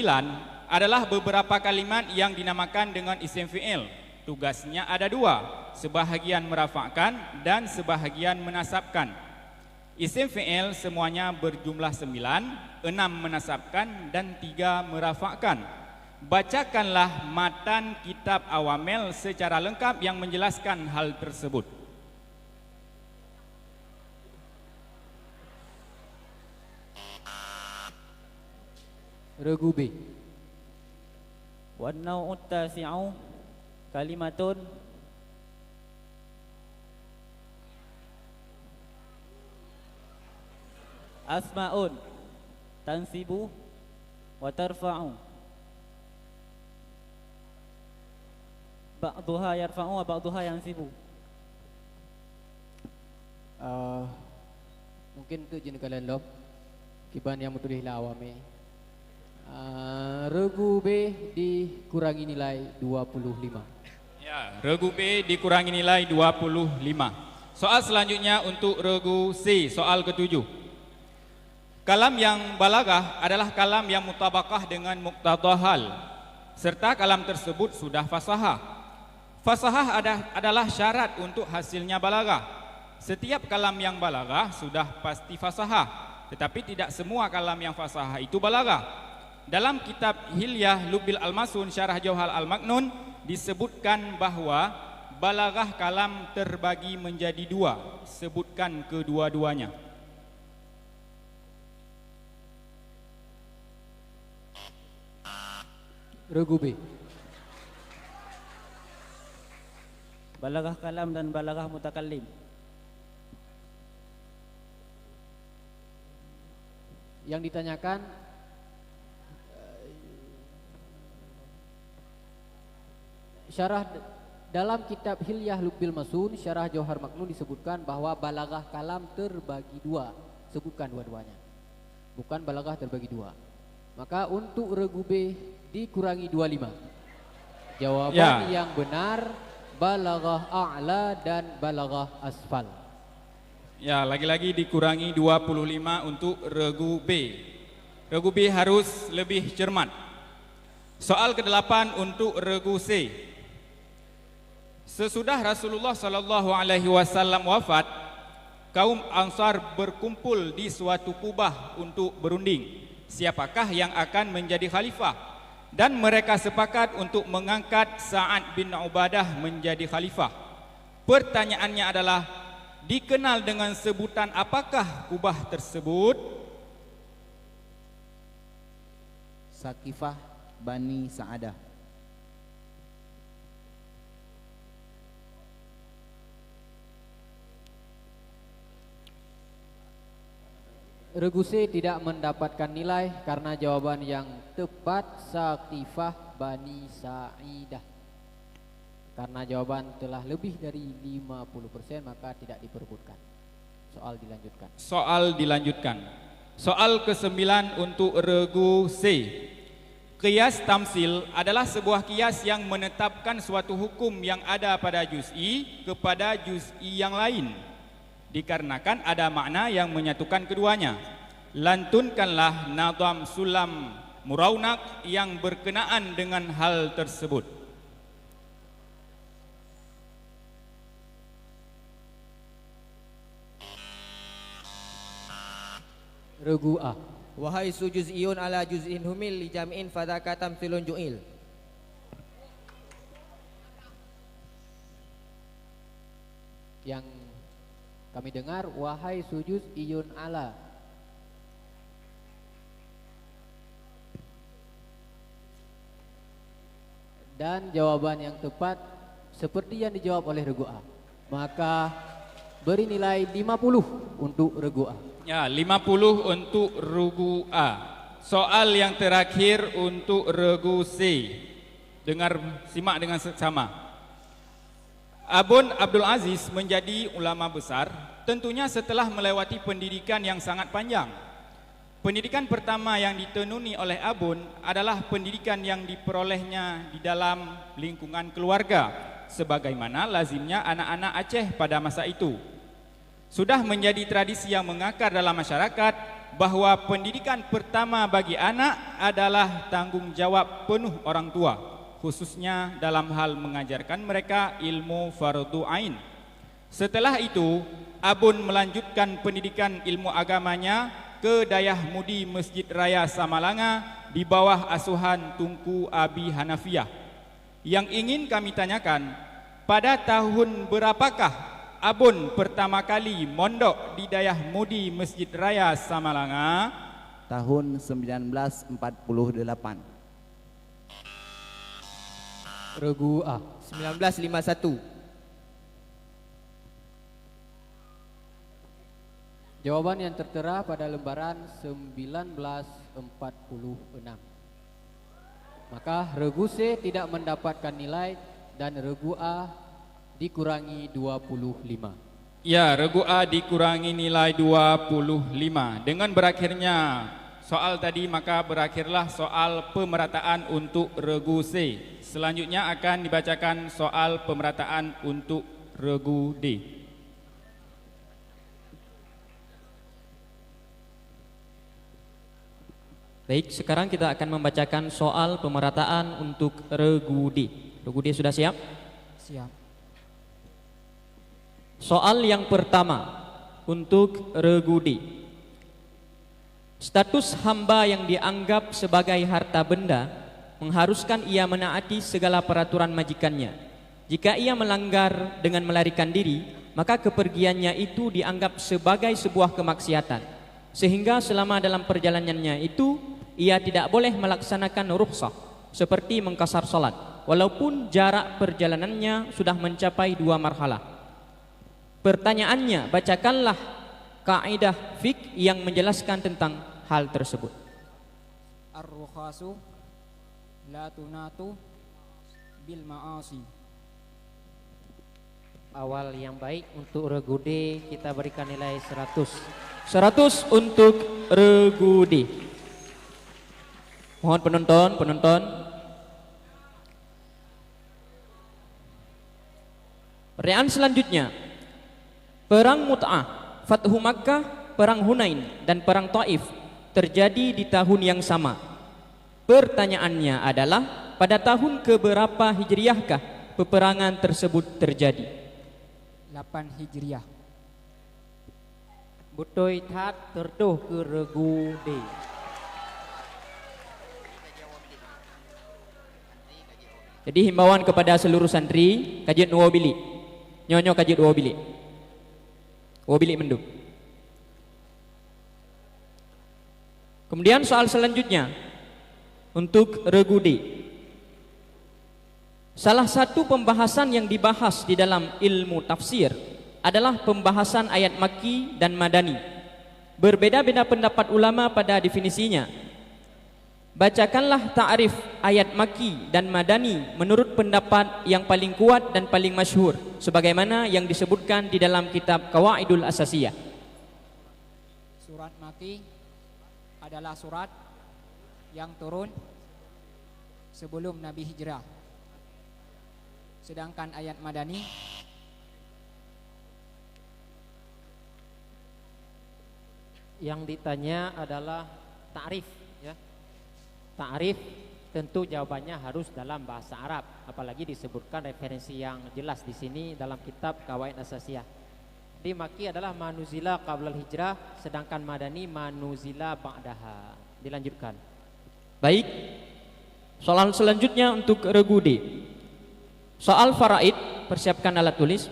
adalah beberapa kalimat yang dinamakan dengan isim fi'il. Tugasnya ada dua, sebahagian merafakkan dan sebahagian menasabkan. Isim fi'il semuanya berjumlah 9, 6 menasabkan dan 3 merafakkan. Bacakanlah matan kitab Awamil secara lengkap yang menjelaskan hal tersebut. Regu B. والنوع التاسع كلمة أسماء تنصب وترفع بعضها يرفع وبعضها ينصب. Mungkin tu jenis kalian lob kiban yang menulislah awame. Regu B dikurangi nilai 25. Ya, regu B dikurangi nilai 25. Soal selanjutnya untuk regu C, soal ketujuh. Kalam yang balaghah adalah kalam yang mutabaqah dengan muqtadha hal, serta kalam tersebut sudah fasahah. Fasahah adalah syarat untuk hasilnya balaghah. Setiap kalam yang balaghah sudah pasti fasahah, tetapi tidak semua kalam yang fasahah itu balaghah. Dalam kitab Hilyah Lubil Al-Masun Syarah Jauhar Al-Maknun disebutkan bahwa balaghah kalam terbagi menjadi dua. Sebutkan kedua-duanya. Regu B. Balaghah kalam dan balaghah mutakallim. Yang ditanyakan syarah dalam kitab Hilyah Lubil Masun Syarah Jauhar Maknun disebutkan bahwa balaghah kalam terbagi dua. Sebutkan dua-duanya. Bukan balaghah terbagi dua. Maka untuk regu B dikurangi 25. Jawaban yang benar balaghah a'la dan balaghah asfal. Ya, lagi-lagi dikurangi 25 untuk regu B. Regu B harus lebih cermat. Soal ke-8 untuk regu C. Sesudah Rasulullah SAW wafat, kaum Ansar berkumpul di suatu kubah untuk berunding siapakah yang akan menjadi khalifah, dan mereka sepakat untuk mengangkat Sa'ad bin Ubadah menjadi khalifah. Pertanyaannya adalah, dikenal dengan sebutan apakah kubah tersebut? Sakifah Bani Sa'adah. Regu C tidak mendapatkan nilai karena jawaban yang tepat Sakifah Bani Sa'idah. Karena jawaban telah lebih dari 50% maka tidak diperebutkan. Soal dilanjutkan. Soal dilanjutkan. Soal ke-9 untuk regu C. Qiyas tamsil adalah sebuah qiyas yang menetapkan suatu hukum yang ada pada juz'i kepada juz'i yang lain, dikarenakan ada makna yang menyatukan keduanya. Lantunkanlah nadam sulam muraunak yang berkenaan dengan hal tersebut. Regu A. Wahai sujuz'iyun ala juz'in humil li jam'in fadhaka tamthilun ju'il. Yang kami dengar, wahai sujud iyun ala. Dan jawaban yang tepat seperti yang dijawab oleh regu A. Maka beri nilai 50 untuk regu A. Ya, 50 untuk regu A. Soal yang terakhir untuk regu C. Dengar, simak dengan seksama. Abun Abdul Aziz menjadi ulama besar tentunya setelah melewati pendidikan yang sangat panjang. Pendidikan pertama yang ditenuni oleh Abun adalah pendidikan yang diperolehnya di dalam lingkungan keluarga, sebagaimana lazimnya anak-anak Aceh pada masa itu. Sudah menjadi tradisi yang mengakar dalam masyarakat bahwa pendidikan pertama bagi anak adalah tanggung jawab penuh orang tua. khususnya dalam hal mengajarkan mereka ilmu fardu ain. Setelah itu, Abun melanjutkan pendidikan ilmu agamanya ke Dayah Mudi Masjid Raya Samalanga di bawah asuhan Tunku Abi Hanafiah. Yang ingin kami tanyakan, pada tahun berapakah Abun pertama kali mondok di Dayah Mudi Masjid Raya Samalanga? Tahun 1948. Regu A. 1951. Jawaban yang tertera pada lembaran 1946. Maka regu C tidak mendapatkan nilai dan regu A dikurangi 25. Ya, regu A dikurangi nilai 25. Dengan berakhirnya soal tadi, maka berakhirlah soal pemerataan untuk regu C. Selanjutnya akan dibacakan soal pemerataan untuk regu D. Baik, sekarang kita akan membacakan soal pemerataan untuk regu D. Regu D sudah siap? Siap. Soal yang pertama untuk regu D. Status hamba yang dianggap sebagai harta benda mengharuskan ia menaati segala peraturan majikannya. Jika ia melanggar dengan melarikan diri, maka kepergiannya itu dianggap sebagai sebuah kemaksiatan, sehingga selama dalam perjalanannya itu ia tidak boleh melaksanakan rukhsah seperti mengkasar salat, walaupun jarak perjalanannya sudah mencapai 2 marhalah. Pertanyaannya, bacakanlah kaidah fiqh yang menjelaskan tentang hal tersebut. Ar-rukhasu la tunatu bil ma'asi. Awal yang baik untuk regu D kita berikan nilai 100. 100 untuk regu D. Mohon penonton. Pertanyaan selanjutnya. Perang Mut'ah, Fathu Makkah, Perang Hunain, dan Perang Taif terjadi di tahun yang sama. Pertanyaannya adalah, pada tahun keberapa Hijriyahkah peperangan tersebut terjadi? 8 Hijriah. Butoi Tat tertuh ke regu D. Jadi himbauan kepada seluruh santri, kajian 2 bilik. Nyonyo kajian 2 bilik. 2 bilik mendung. Kemudian soal selanjutnya untuk regu D. Salah satu pembahasan yang dibahas di dalam ilmu tafsir adalah pembahasan ayat Makki dan Madani. Berbeda-beda pendapat ulama pada definisinya. Bacakanlah ta'rif ayat Makki dan Madani menurut pendapat yang paling kuat dan paling masyhur, sebagaimana yang disebutkan di dalam kitab Qawaidul Asasiyah. Surat Makki adalah surat yang turun sebelum Nabi hijrah. Sedangkan ayat Madani yang ditanya adalah ta'rif, ya. Ta'rif tentu jawabannya harus dalam bahasa Arab, apalagi disebutkan referensi yang jelas di sini dalam kitab Qawaid Asasiyah. Di Makki adalah manuzila qablal hijrah, sedangkan Madani manuzila ba'daha. Dilanjutkan. Baik. Soal selanjutnya untuk regu D. Soal faraid, persiapkan alat tulis.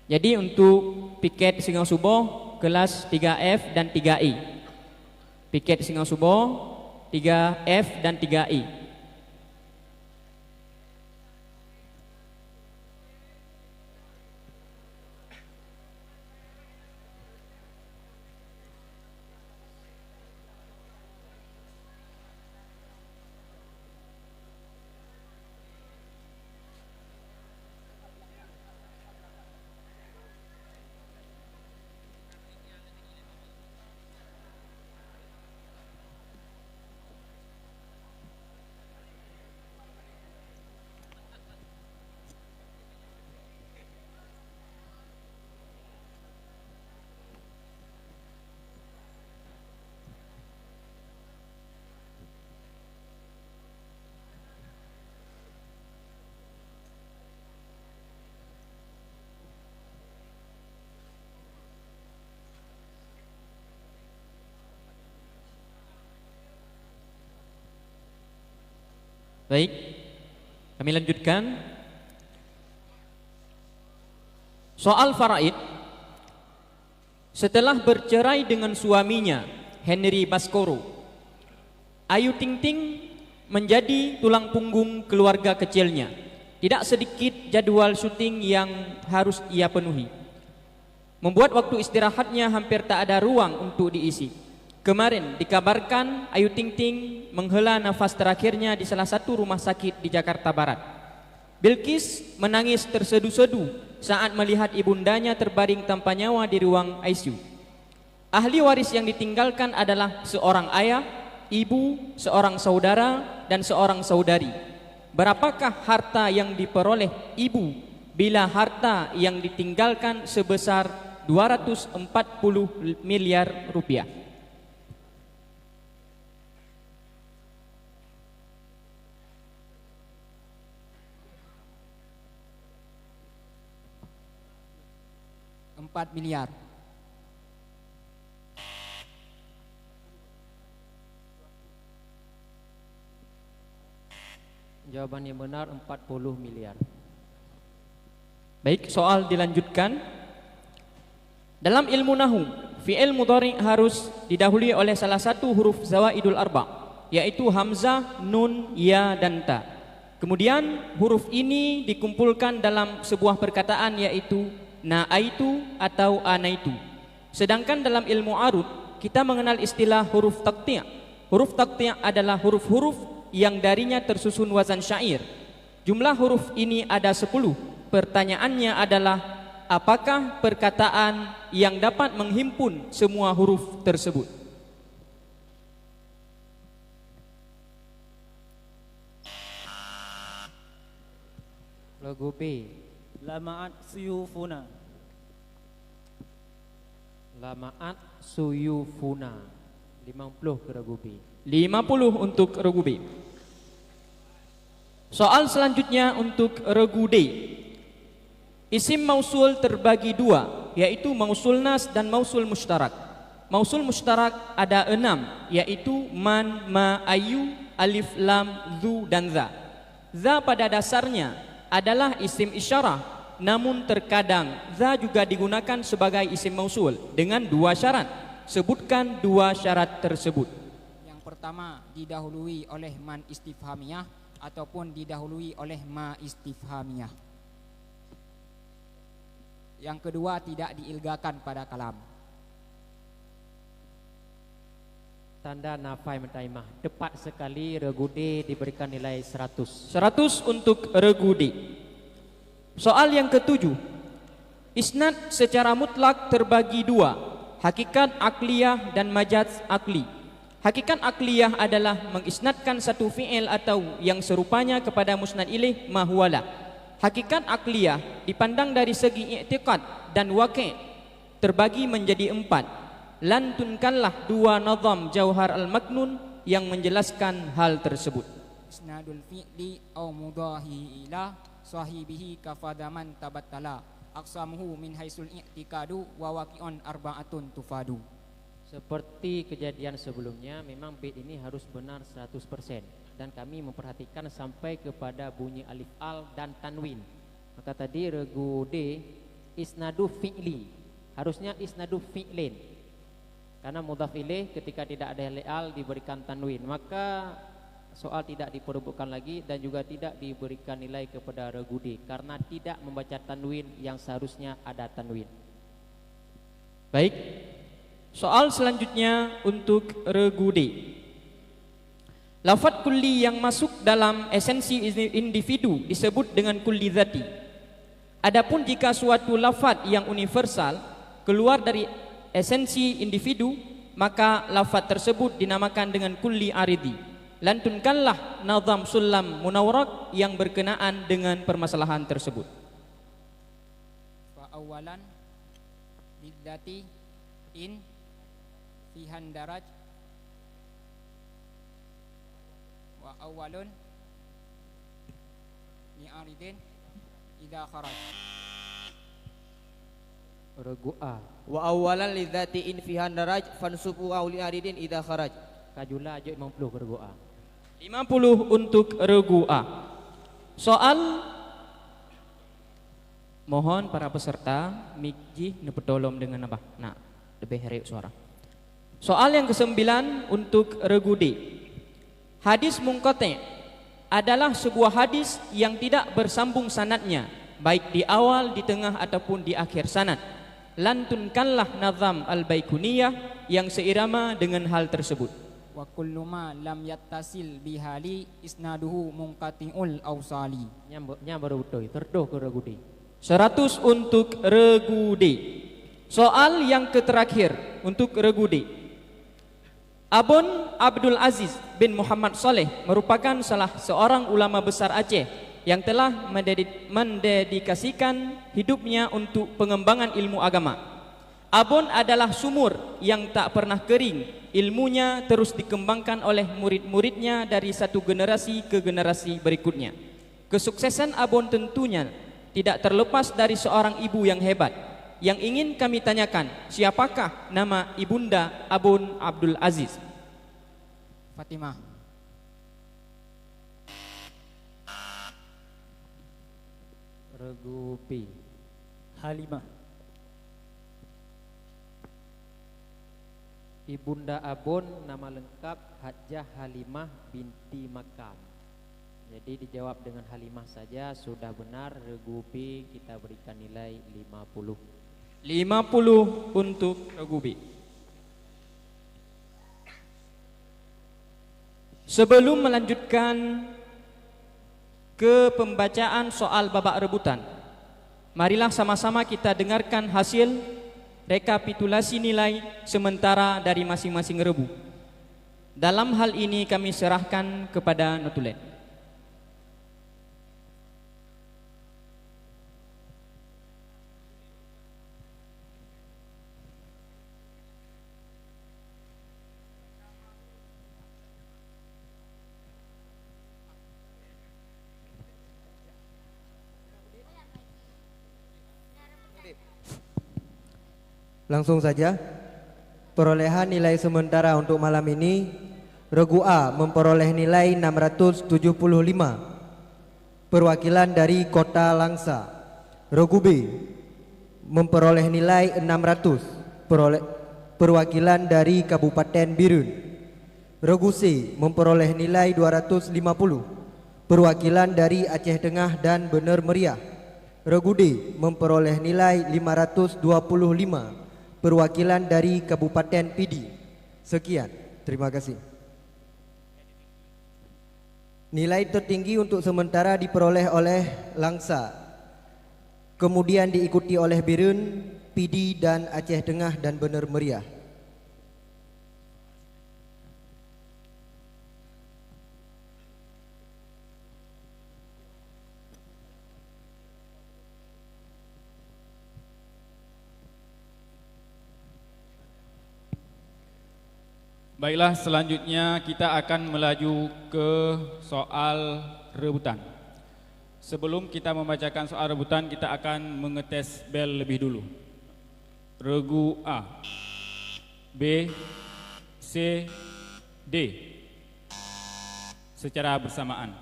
Jadi untuk piket Singa Subuh kelas 3F dan 3I. Piket Singa Subuh 3F dan 3I. Baik, kami lanjutkan. Soal faraid. Setelah bercerai dengan suaminya Henry Baskoro, Ayu Ting Ting menjadi tulang punggung keluarga kecilnya. Tidak sedikit jadwal syuting yang harus ia penuhi, membuat waktu istirahatnya hampir tak ada ruang untuk diisi. Kemarin dikabarkan Ayu Ting Ting menghela nafas terakhirnya di salah satu rumah sakit di Jakarta Barat. Bilqis menangis tersedu-sedu saat melihat ibundanya terbaring tanpa nyawa di ruang ICU. Ahli waris yang ditinggalkan adalah seorang ayah, ibu, seorang saudara, dan seorang saudari. Berapakah harta yang diperoleh ibu bila harta yang ditinggalkan sebesar 240 miliar rupiah? Empat miliar. Jawaban yang benar 40 miliar. Baik, soal dilanjutkan. Dalam ilmu nahu, fi'il mudhari harus didahului oleh salah satu huruf zawaidul arba, yaitu hamzah, nun, ya, dan ta. Kemudian huruf ini dikumpulkan dalam sebuah perkataan, yaitu na'aitu atau anaitu. Sedangkan dalam ilmu arud kita mengenal istilah huruf taqti'. Huruf taqti' adalah huruf-huruf yang darinya tersusun wazan syair. Jumlah huruf ini ada 10. Pertanyaannya adalah, apakah perkataan yang dapat menghimpun semua huruf tersebut? Logo B. Lama'at suyufuna. Lama'at suyufuna. 50 ke Logo B. 50 untuk regu B. Soal selanjutnya untuk regu D. Isim mausul terbagi dua, yaitu mausul nas dan mausul mustarak. Mausul mustarak ada 6, yaitu man, ma, ayu, alif, lam, zu, dan za. Za pada dasarnya adalah isim isyarah, namun terkadang za juga digunakan sebagai isim mausul dengan 2 syarat. Sebutkan 2 syarat tersebut. Yang pertama didahului oleh man istifhamiyah ataupun didahului oleh ma istifhamiyah. Yang kedua tidak diilgakan pada kalam. Tanda nafai mentaimah. Tepat sekali, regu D diberikan nilai 100. 100 untuk regu D. Soal yang ketujuh. Isnad secara mutlak terbagi 2, hakikat akliyah dan majaz akli. Hakikat akliyah adalah mengisnadkan satu fi'il atau yang serupanya kepada musnad ilaih ma huwalah. Hakikat akliyah dipandang dari segi i'tiqad dan waqi' terbagi menjadi 4. Lantunkanlah 2 nazam Jauhar al-Maknun yang menjelaskan hal tersebut. Isnadul fi'li au mudahi ila sahibihi kafadaman tabattala aqsamuhu min haisul i'tikadu wa waqi'un arba'atun tufadu. Seperti kejadian sebelumnya, memang bait ini harus benar 100%, dan kami memperhatikan sampai kepada bunyi alif al dan tanwin. Maka tadi regu D isnadu fi'li, harusnya isnadu fi'lin, karena mudhaf ilaih ketika tidak ada alif al diberikan tanwin, maka soal tidak diperlukan lagi dan juga tidak diberikan nilai kepada regu D karena tidak membaca tanwin yang seharusnya ada tanwin. Baik. Soal selanjutnya untuk regu D. Lafaz kulli yang masuk dalam esensi individu disebut dengan kulli zati. Adapun jika suatu lafaz yang universal keluar dari esensi individu, maka lafaz tersebut dinamakan dengan kulli aridi. Lantunkanlah nazam sulam munawwarak yang berkenaan dengan permasalahan tersebut. Fa awalan bidzati in fihan daraj wa awalun ni'aridin idha kharaj. Regu A. Wa awalan lidzati in fihan daraj fansubu auli aridin idza kharaj. Kajula aja 50 ke regu A. 50 untuk regu A. Soal, mohon para peserta mikji nepetolom dengan apa? Nah, lebih herek suara. Soal yang ke-9 untuk regu D. Hadis munqati' adalah sebuah hadis yang tidak bersambung sanadnya, baik di awal, di tengah ataupun di akhir sanad. Lantunkanlah nazam al-Baikuniyah yang seirama dengan hal tersebut. Wa kullu ma lam yattasil bihali isnaduhu munqati'ul awsali. Nya baru betul, terdoh ke regu D. 100 untuk regu D. Soal yang terakhir untuk regu D. Abun Abdul Aziz bin Muhammad Saleh merupakan salah seorang ulama besar Aceh yang telah mendedikasikan hidupnya untuk pengembangan ilmu agama. Abun adalah sumur yang tak pernah kering. Ilmunya terus dikembangkan oleh murid-muridnya dari satu generasi ke generasi berikutnya. Kesuksesan Abun tentunya tidak terlepas dari seorang ibu yang hebat. Yang ingin kami tanyakan, siapakah nama ibunda Abun Abdul Aziz? Fatimah. Regu B. Halimah. Ibunda Abun nama lengkap Hajjah Halimah binti Makam. Jadi dijawab dengan Halimah saja sudah benar. Regu B kita berikan nilai 50. 50 untuk regu B. Sebelum melanjutkan ke pembacaan soal babak rebutan, marilah sama-sama kita dengarkan hasil rekapitulasi nilai sementara dari masing-masing rebu. Dalam hal ini kami serahkan kepada notulen. Langsung saja, perolehan nilai sementara untuk malam ini, regu A memperoleh nilai 675, perwakilan dari Kota Langsa. Regu B memperoleh nilai 600, perwakilan dari Kabupaten Birun. Regu C memperoleh nilai 250, perwakilan dari Aceh Tengah dan Bener Meriah. Regu D memperoleh nilai 525, perwakilan dari Kabupaten Pidi. Sekian, terima kasih. Nilai tertinggi untuk sementara diperoleh oleh Langsa, kemudian diikuti oleh Birun, Pidi dan Aceh Tengah dan Bener Meriah. Baiklah, selanjutnya kita akan melaju ke soal rebutan. Sebelum kita membacakan soal rebutan, kita akan mengetes bel lebih dulu. Regu A, B, C, D secara bersamaan.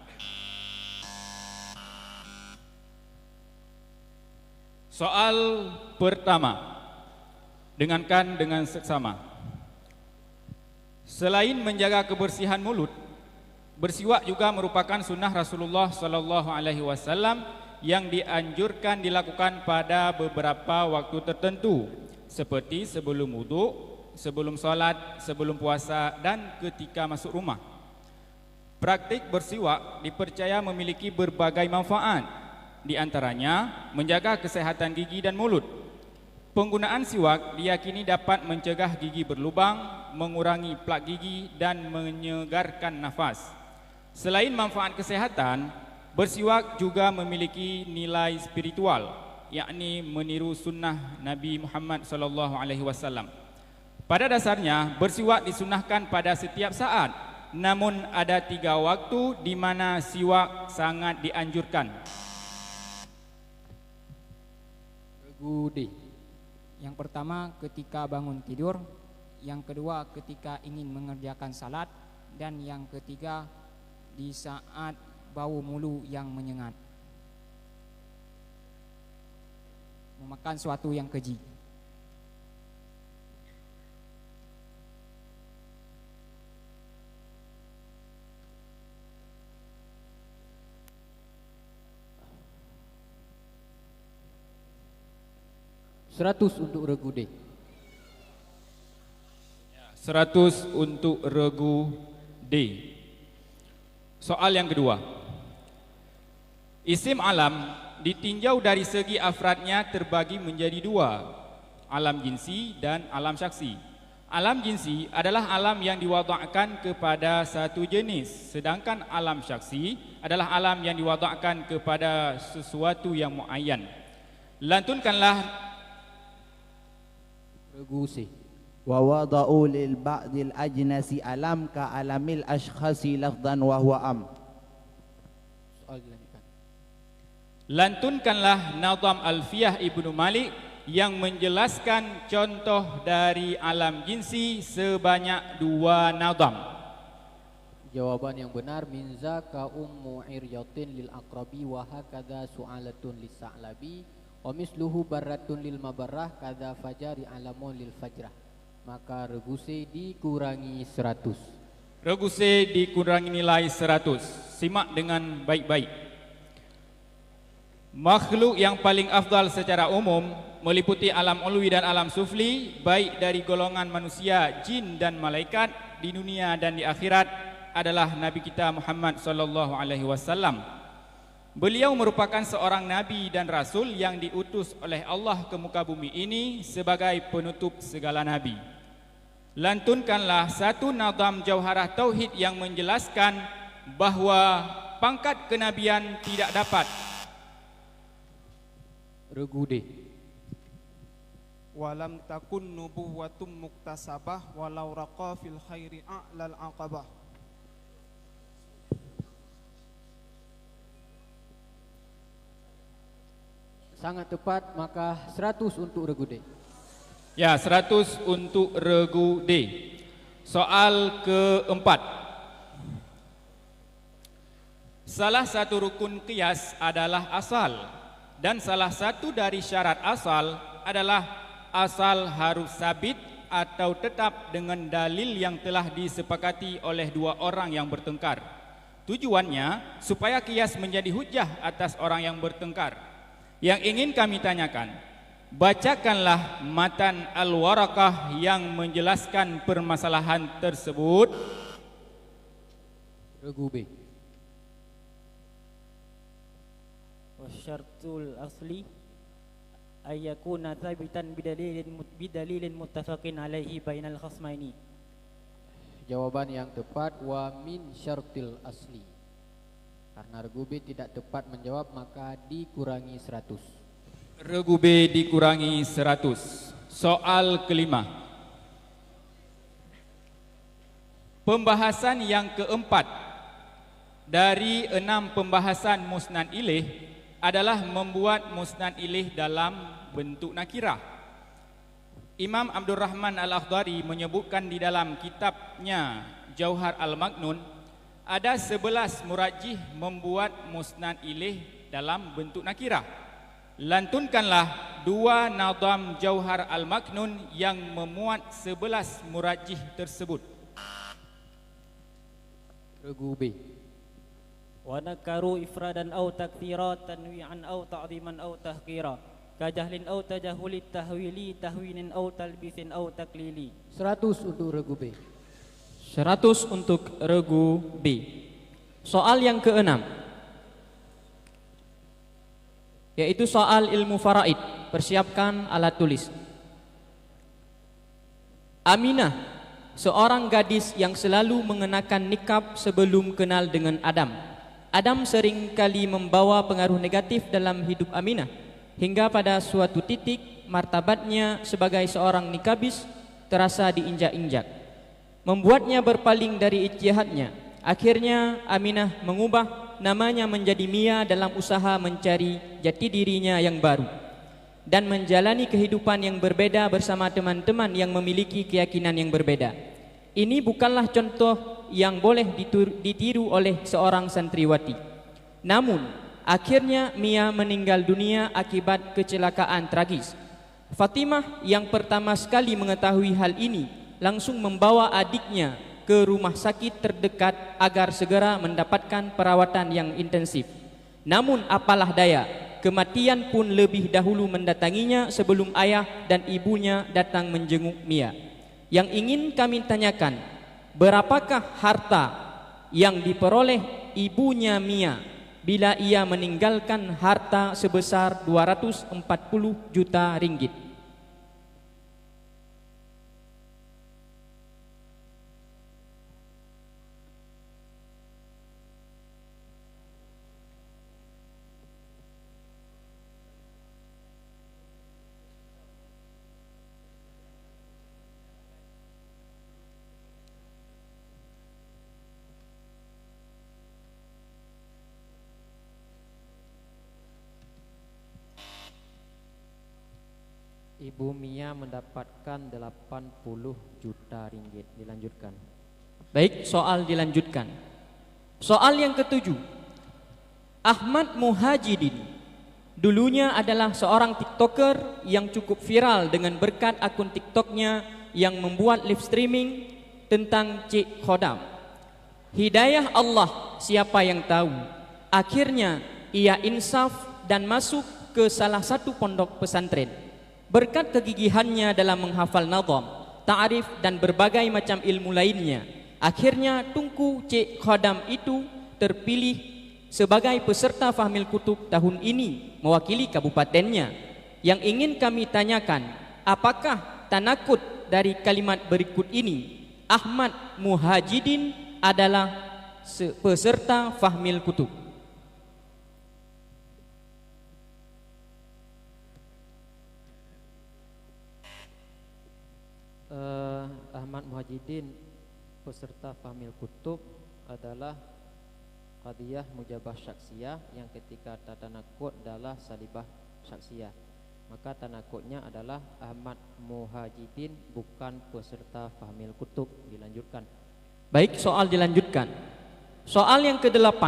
Soal pertama, dengarkan dengan seksama. Selain menjaga kebersihan mulut, bersiwak juga merupakan sunnah Rasulullah sallallahu alaihi wasallam yang dianjurkan dilakukan pada beberapa waktu tertentu, seperti sebelum wuduk, sebelum solat, sebelum puasa dan ketika masuk rumah. Praktik bersiwak dipercaya memiliki berbagai manfaat, di antaranya menjaga kesehatan gigi dan mulut. Penggunaan siwak diyakini dapat mencegah gigi berlubang, mengurangi plak gigi dan menyegarkan nafas. Selain manfaat kesehatan, bersiwak juga memiliki nilai spiritual, yakni meniru sunnah Nabi Muhammad SAW. Pada dasarnya, bersiwak disunnahkan pada setiap saat, namun ada 3 waktu di mana siwak sangat dianjurkan. Regu D. Yang pertama ketika bangun tidur, yang kedua ketika ingin mengerjakan salat, dan yang ketiga di saat bau mulu yang menyengat, memakan suatu yang keji. Seratus untuk regu D. 100 untuk regu D. Soal yang kedua. Isim alam ditinjau dari segi afradnya terbagi menjadi dua, alam jinsi dan alam syaksi. Alam jinsi adalah alam yang diwadakkan kepada satu jenis, sedangkan alam syaksi adalah alam yang diwadakkan kepada sesuatu yang muayyan. Lantunkanlah Regu C. Wa wada'u lil ba'dil ajnasi alam ka alamil ashkhasi lafdan wa huwa am. Soal dilanjutkan. Lantunkanlah Nazam Alfiyah Ibnu Malik yang menjelaskan contoh dari alam jinsi sebanyak 2 nazam. Jawaban yang benar min zaka ummu iryatin lil aqrabi wa hakadha su'alatun lis sa'labi wa misluhu barratun lil mabarrah kadza fajari alamun lil fajrah. Maka regu C dikurangi 100. Regu C dikurangi nilai 100. Simak dengan baik-baik. Makhluk yang paling afdal secara umum meliputi alam ulwi dan alam sufli, baik dari golongan manusia, jin dan malaikat, di dunia dan di akhirat, adalah Nabi kita Muhammad sallallahu alaihi wasallam. Beliau merupakan seorang nabi dan rasul yang diutus oleh Allah ke muka bumi ini sebagai penutup segala nabi. Lantunkanlah satu nazam Jauharah Tauhid yang menjelaskan bahawa pangkat kenabian tidak dapat. Regu D. Walam takun nubuwatum muktasabah walau raqa fil khairi a'lal aqabah. Sangat tepat, maka 100 untuk regu D. Ya, 100 untuk regu D. Soal keempat. Salah satu rukun qiyas adalah asal, dan salah satu dari syarat asal adalah asal harus sabit atau tetap dengan dalil yang telah disepakati oleh 2 orang yang bertengkar. Tujuannya supaya qiyas menjadi hujjah atas orang yang bertengkar. Yang ingin kami tanyakan, bacakanlah matan Al-Warakah yang menjelaskan permasalahan tersebut. Regu B. Wasyartul asli ayyakuna thabitan bidalilin muttafaqin alaihi bainal khasmaini. Jawaban yang tepat wa min syartil asli. Karena regu B tidak tepat menjawab, maka dikurangi 100. Regu B dikurangi 100. Soal kelima. Pembahasan yang keempat dari 6 pembahasan musnad ilih adalah membuat musnad ilih dalam bentuk nakirah. Imam Abdul Rahman Al-Akhdari menyebutkan di dalam kitabnya Jauhar Al-Maknun, ada 11 murajih membuat musnad ilih dalam bentuk nakirah. Lantunkanlah 2 nazam Jauhar Al-Maknun yang memuat 11 murajih tersebut. Regu B. Wa nakaru ifradan aw takthira tanwi'an aw ta'dhiman aw tahqira kajahlin aw tajahulit tahwili tahwinin aw talbisin aw taklili. 100 untuk regu B. 100 untuk regu B. Soal yang keenam, yaitu soal ilmu faraid. Persiapkan alat tulis. Aminah, seorang gadis yang selalu mengenakan nikab sebelum kenal dengan Adam. Adam seringkali membawa pengaruh negatif dalam hidup Aminah, hingga pada suatu titik martabatnya sebagai seorang nikabis terasa diinjak-injak, membuatnya berpaling dari ijtihadnya. Akhirnya Aminah mengubah namanya menjadi Mia dalam usaha mencari jati dirinya yang baru dan menjalani kehidupan yang berbeda bersama teman-teman yang memiliki keyakinan yang berbeda. Ini bukanlah contoh yang boleh ditiru oleh seorang santriwati. Namun, akhirnya Mia meninggal dunia akibat kecelakaan tragis. Fatimah yang pertama sekali mengetahui hal ini langsung membawa adiknya ke rumah sakit terdekat agar segera mendapatkan perawatan yang intensif. Namun apalah daya, kematian pun lebih dahulu mendatanginya sebelum ayah dan ibunya datang menjenguk Mia. Yang ingin kami tanyakan, berapakah harta yang diperoleh ibunya Mia bila ia meninggalkan harta sebesar 240 juta ringgit? Ibu Mia mendapatkan 80 juta ringgit. Dilanjutkan. Baik, soal dilanjutkan. Soal yang ketujuh. Ahmad Muhajidin dulunya adalah seorang TikToker yang cukup viral dengan berkat akun TikToknya yang membuat live streaming tentang Cik Khodam. Hidayah Allah siapa yang tahu. Akhirnya ia insaf dan masuk ke salah satu pondok pesantren. Berkat kegigihannya dalam menghafal nazam, ta'arif dan berbagai macam ilmu lainnya, akhirnya Tunku Cik Khodam itu terpilih sebagai peserta Fahmil Kutub tahun ini mewakili kabupatennya. Yang ingin kami tanyakan, apakah tanakut dari kalimat berikut ini? Ahmad Muhajidin adalah peserta Fahmil Kutub. Ahmad Muhajidin peserta Fahmil Kutub adalah qadiyah mujabah syaksiyah yang ketika tatanakut adalah salibah syaksiyah. Maka tanakutnya adalah Ahmad Muhajidin bukan peserta Fahmil Kutub. Dilanjutkan. Baik, soal dilanjutkan. Soal yang ke-8.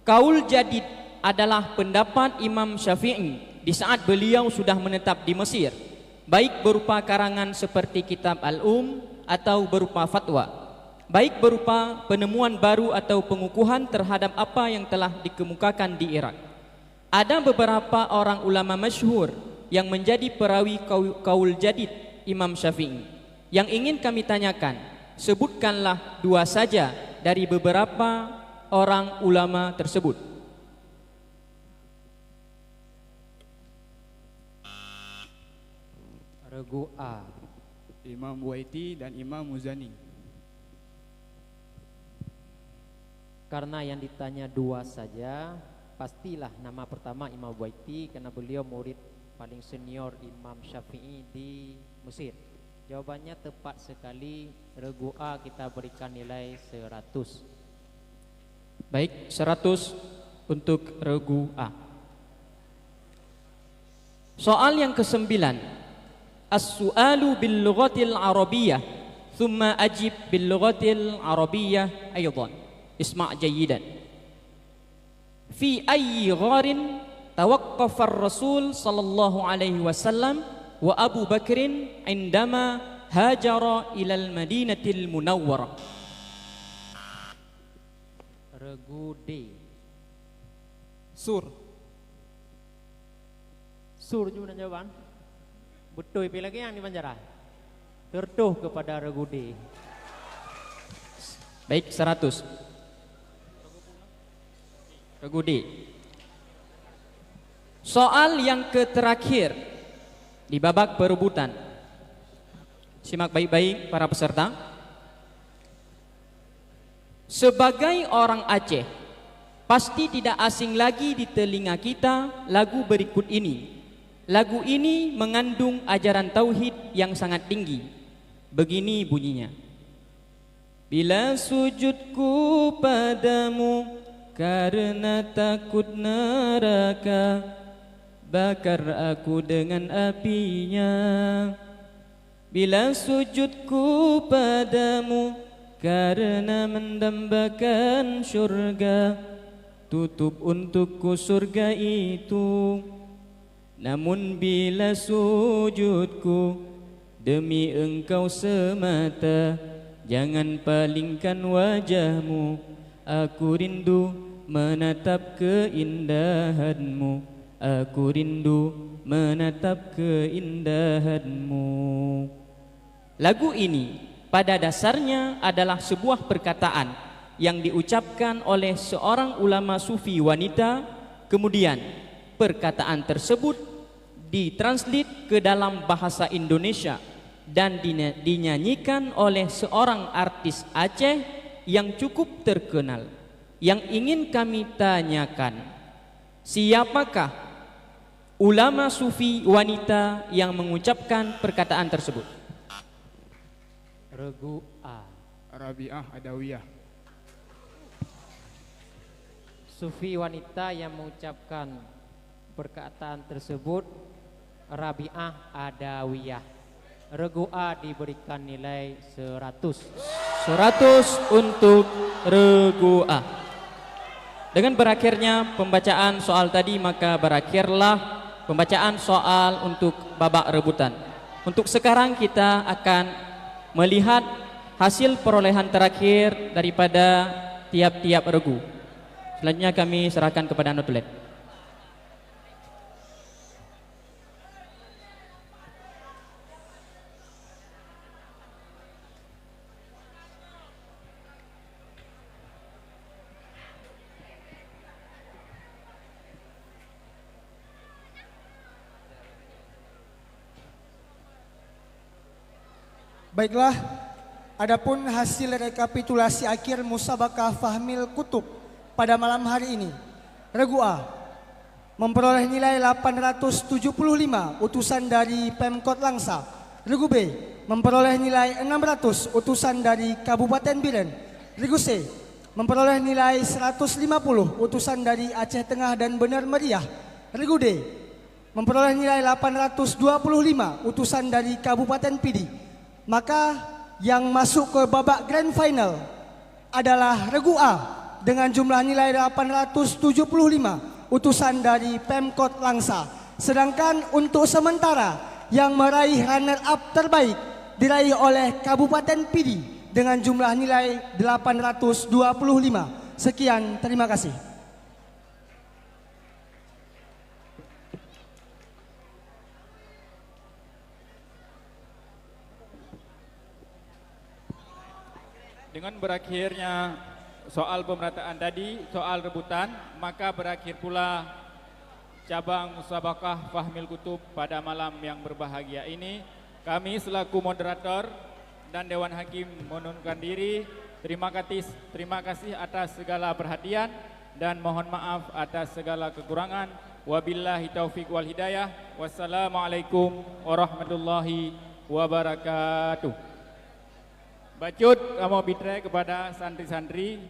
Kaul jadid adalah pendapat Imam Syafi'i di saat beliau sudah menetap di Mesir, baik berupa karangan seperti kitab atau berupa fatwa, baik berupa penemuan baru atau pengukuhan terhadap apa yang telah dikemukakan di Irak. Ada beberapa orang ulama masyhur yang menjadi perawi kaul jadid Imam Syafi'i. Yang ingin kami tanyakan, sebutkanlah 2 saja dari beberapa orang ulama tersebut. Regu A, Imam Buaiti dan Imam Muzani. Karena yang ditanya 2 saja, pastilah nama pertama Imam Buaiti karena beliau murid paling senior Imam Syafi'i di Mesir. Jawabannya tepat sekali. Regu A kita berikan nilai 100. Baik, 100 untuk regu A. Soal yang ke-9. As-su'alu bil lughatil arabiyyah thumma ajib bil lughatil arabiyyah aidan. Isma' jayyidan. Fi ayyi gharin tawaqqafa ar-rasul sallallahu alaihi wasallam wa Abu Bakrin indama hajara ila al-Madinatil Munawwarah. Regu D, Sur. Sur juga jawaban. Betul pilih lagi yang di Banjarah. Tertuh kepada regu D. Baik, 100. Regu D. Soal yang terakhir di babak perebutan. Simak baik-baik para peserta. Sebagai orang Aceh, pasti tidak asing lagi di telinga kita lagu berikut ini. Lagu ini mengandung ajaran tauhid yang sangat tinggi. Begini bunyinya. Bila sujudku padamu karena takut neraka, bakar aku dengan apinya. Bila sujudku padamu karena mendambakan syurga, tutup untukku surga itu. Namun bila sujudku demi engkau semata, jangan palingkan wajahmu, aku rindu menatap keindahanmu, aku rindu menatap keindahanmu. Lagu ini pada dasarnya adalah sebuah perkataan yang diucapkan oleh seorang ulama sufi wanita. Kemudian perkataan tersebut ditranslate ke dalam bahasa Indonesia dan dinyanyikan oleh seorang artis Aceh yang cukup terkenal. Yang ingin kami tanyakan, siapakah ulama sufi wanita yang mengucapkan perkataan tersebut? Regu A. Rabi'ah Adawiyah. Sufi wanita yang mengucapkan perkataan tersebut Rabi'ah Adawiyah. Regu A diberikan nilai 100. 100 untuk Regu A. Dengan berakhirnya pembacaan soal tadi, maka berakhirlah pembacaan soal untuk babak rebutan. Untuk sekarang kita akan melihat hasil perolehan terakhir daripada tiap-tiap regu. Selanjutnya kami serahkan kepada Notulen. Baiklah, adapun hasil rekapitulasi akhir musabakah Fahmil Kutub pada malam hari ini. Regu A memperoleh nilai 875 utusan dari Pemkot Langsa. Regu B memperoleh nilai 600 utusan dari Kabupaten Biren. Regu C memperoleh nilai 150 utusan dari Aceh Tengah dan Bener Meriah. Regu D memperoleh nilai 825 utusan dari Kabupaten Pidi. Maka yang masuk ke babak grand final adalah Regu A dengan jumlah nilai 875 utusan dari Pemkot Langsa. Sedangkan untuk sementara yang meraih runner up terbaik diraih oleh Kabupaten Pidi dengan jumlah nilai 825. Sekian, terima kasih. Dengan berakhirnya soal pemerataan tadi, soal rebutan, maka berakhir pula cabang musabakah Fahmil Kutub pada malam yang berbahagia ini. Kami selaku moderator dan Dewan Hakim mengundurkan diri. Terima kasih atas segala perhatian dan mohon maaf atas segala kekurangan. Wabillahi taufik wal hidayah. Wassalamualaikum warahmatullahi wabarakatuh. Bacut kamu bitre kepada santri-santri.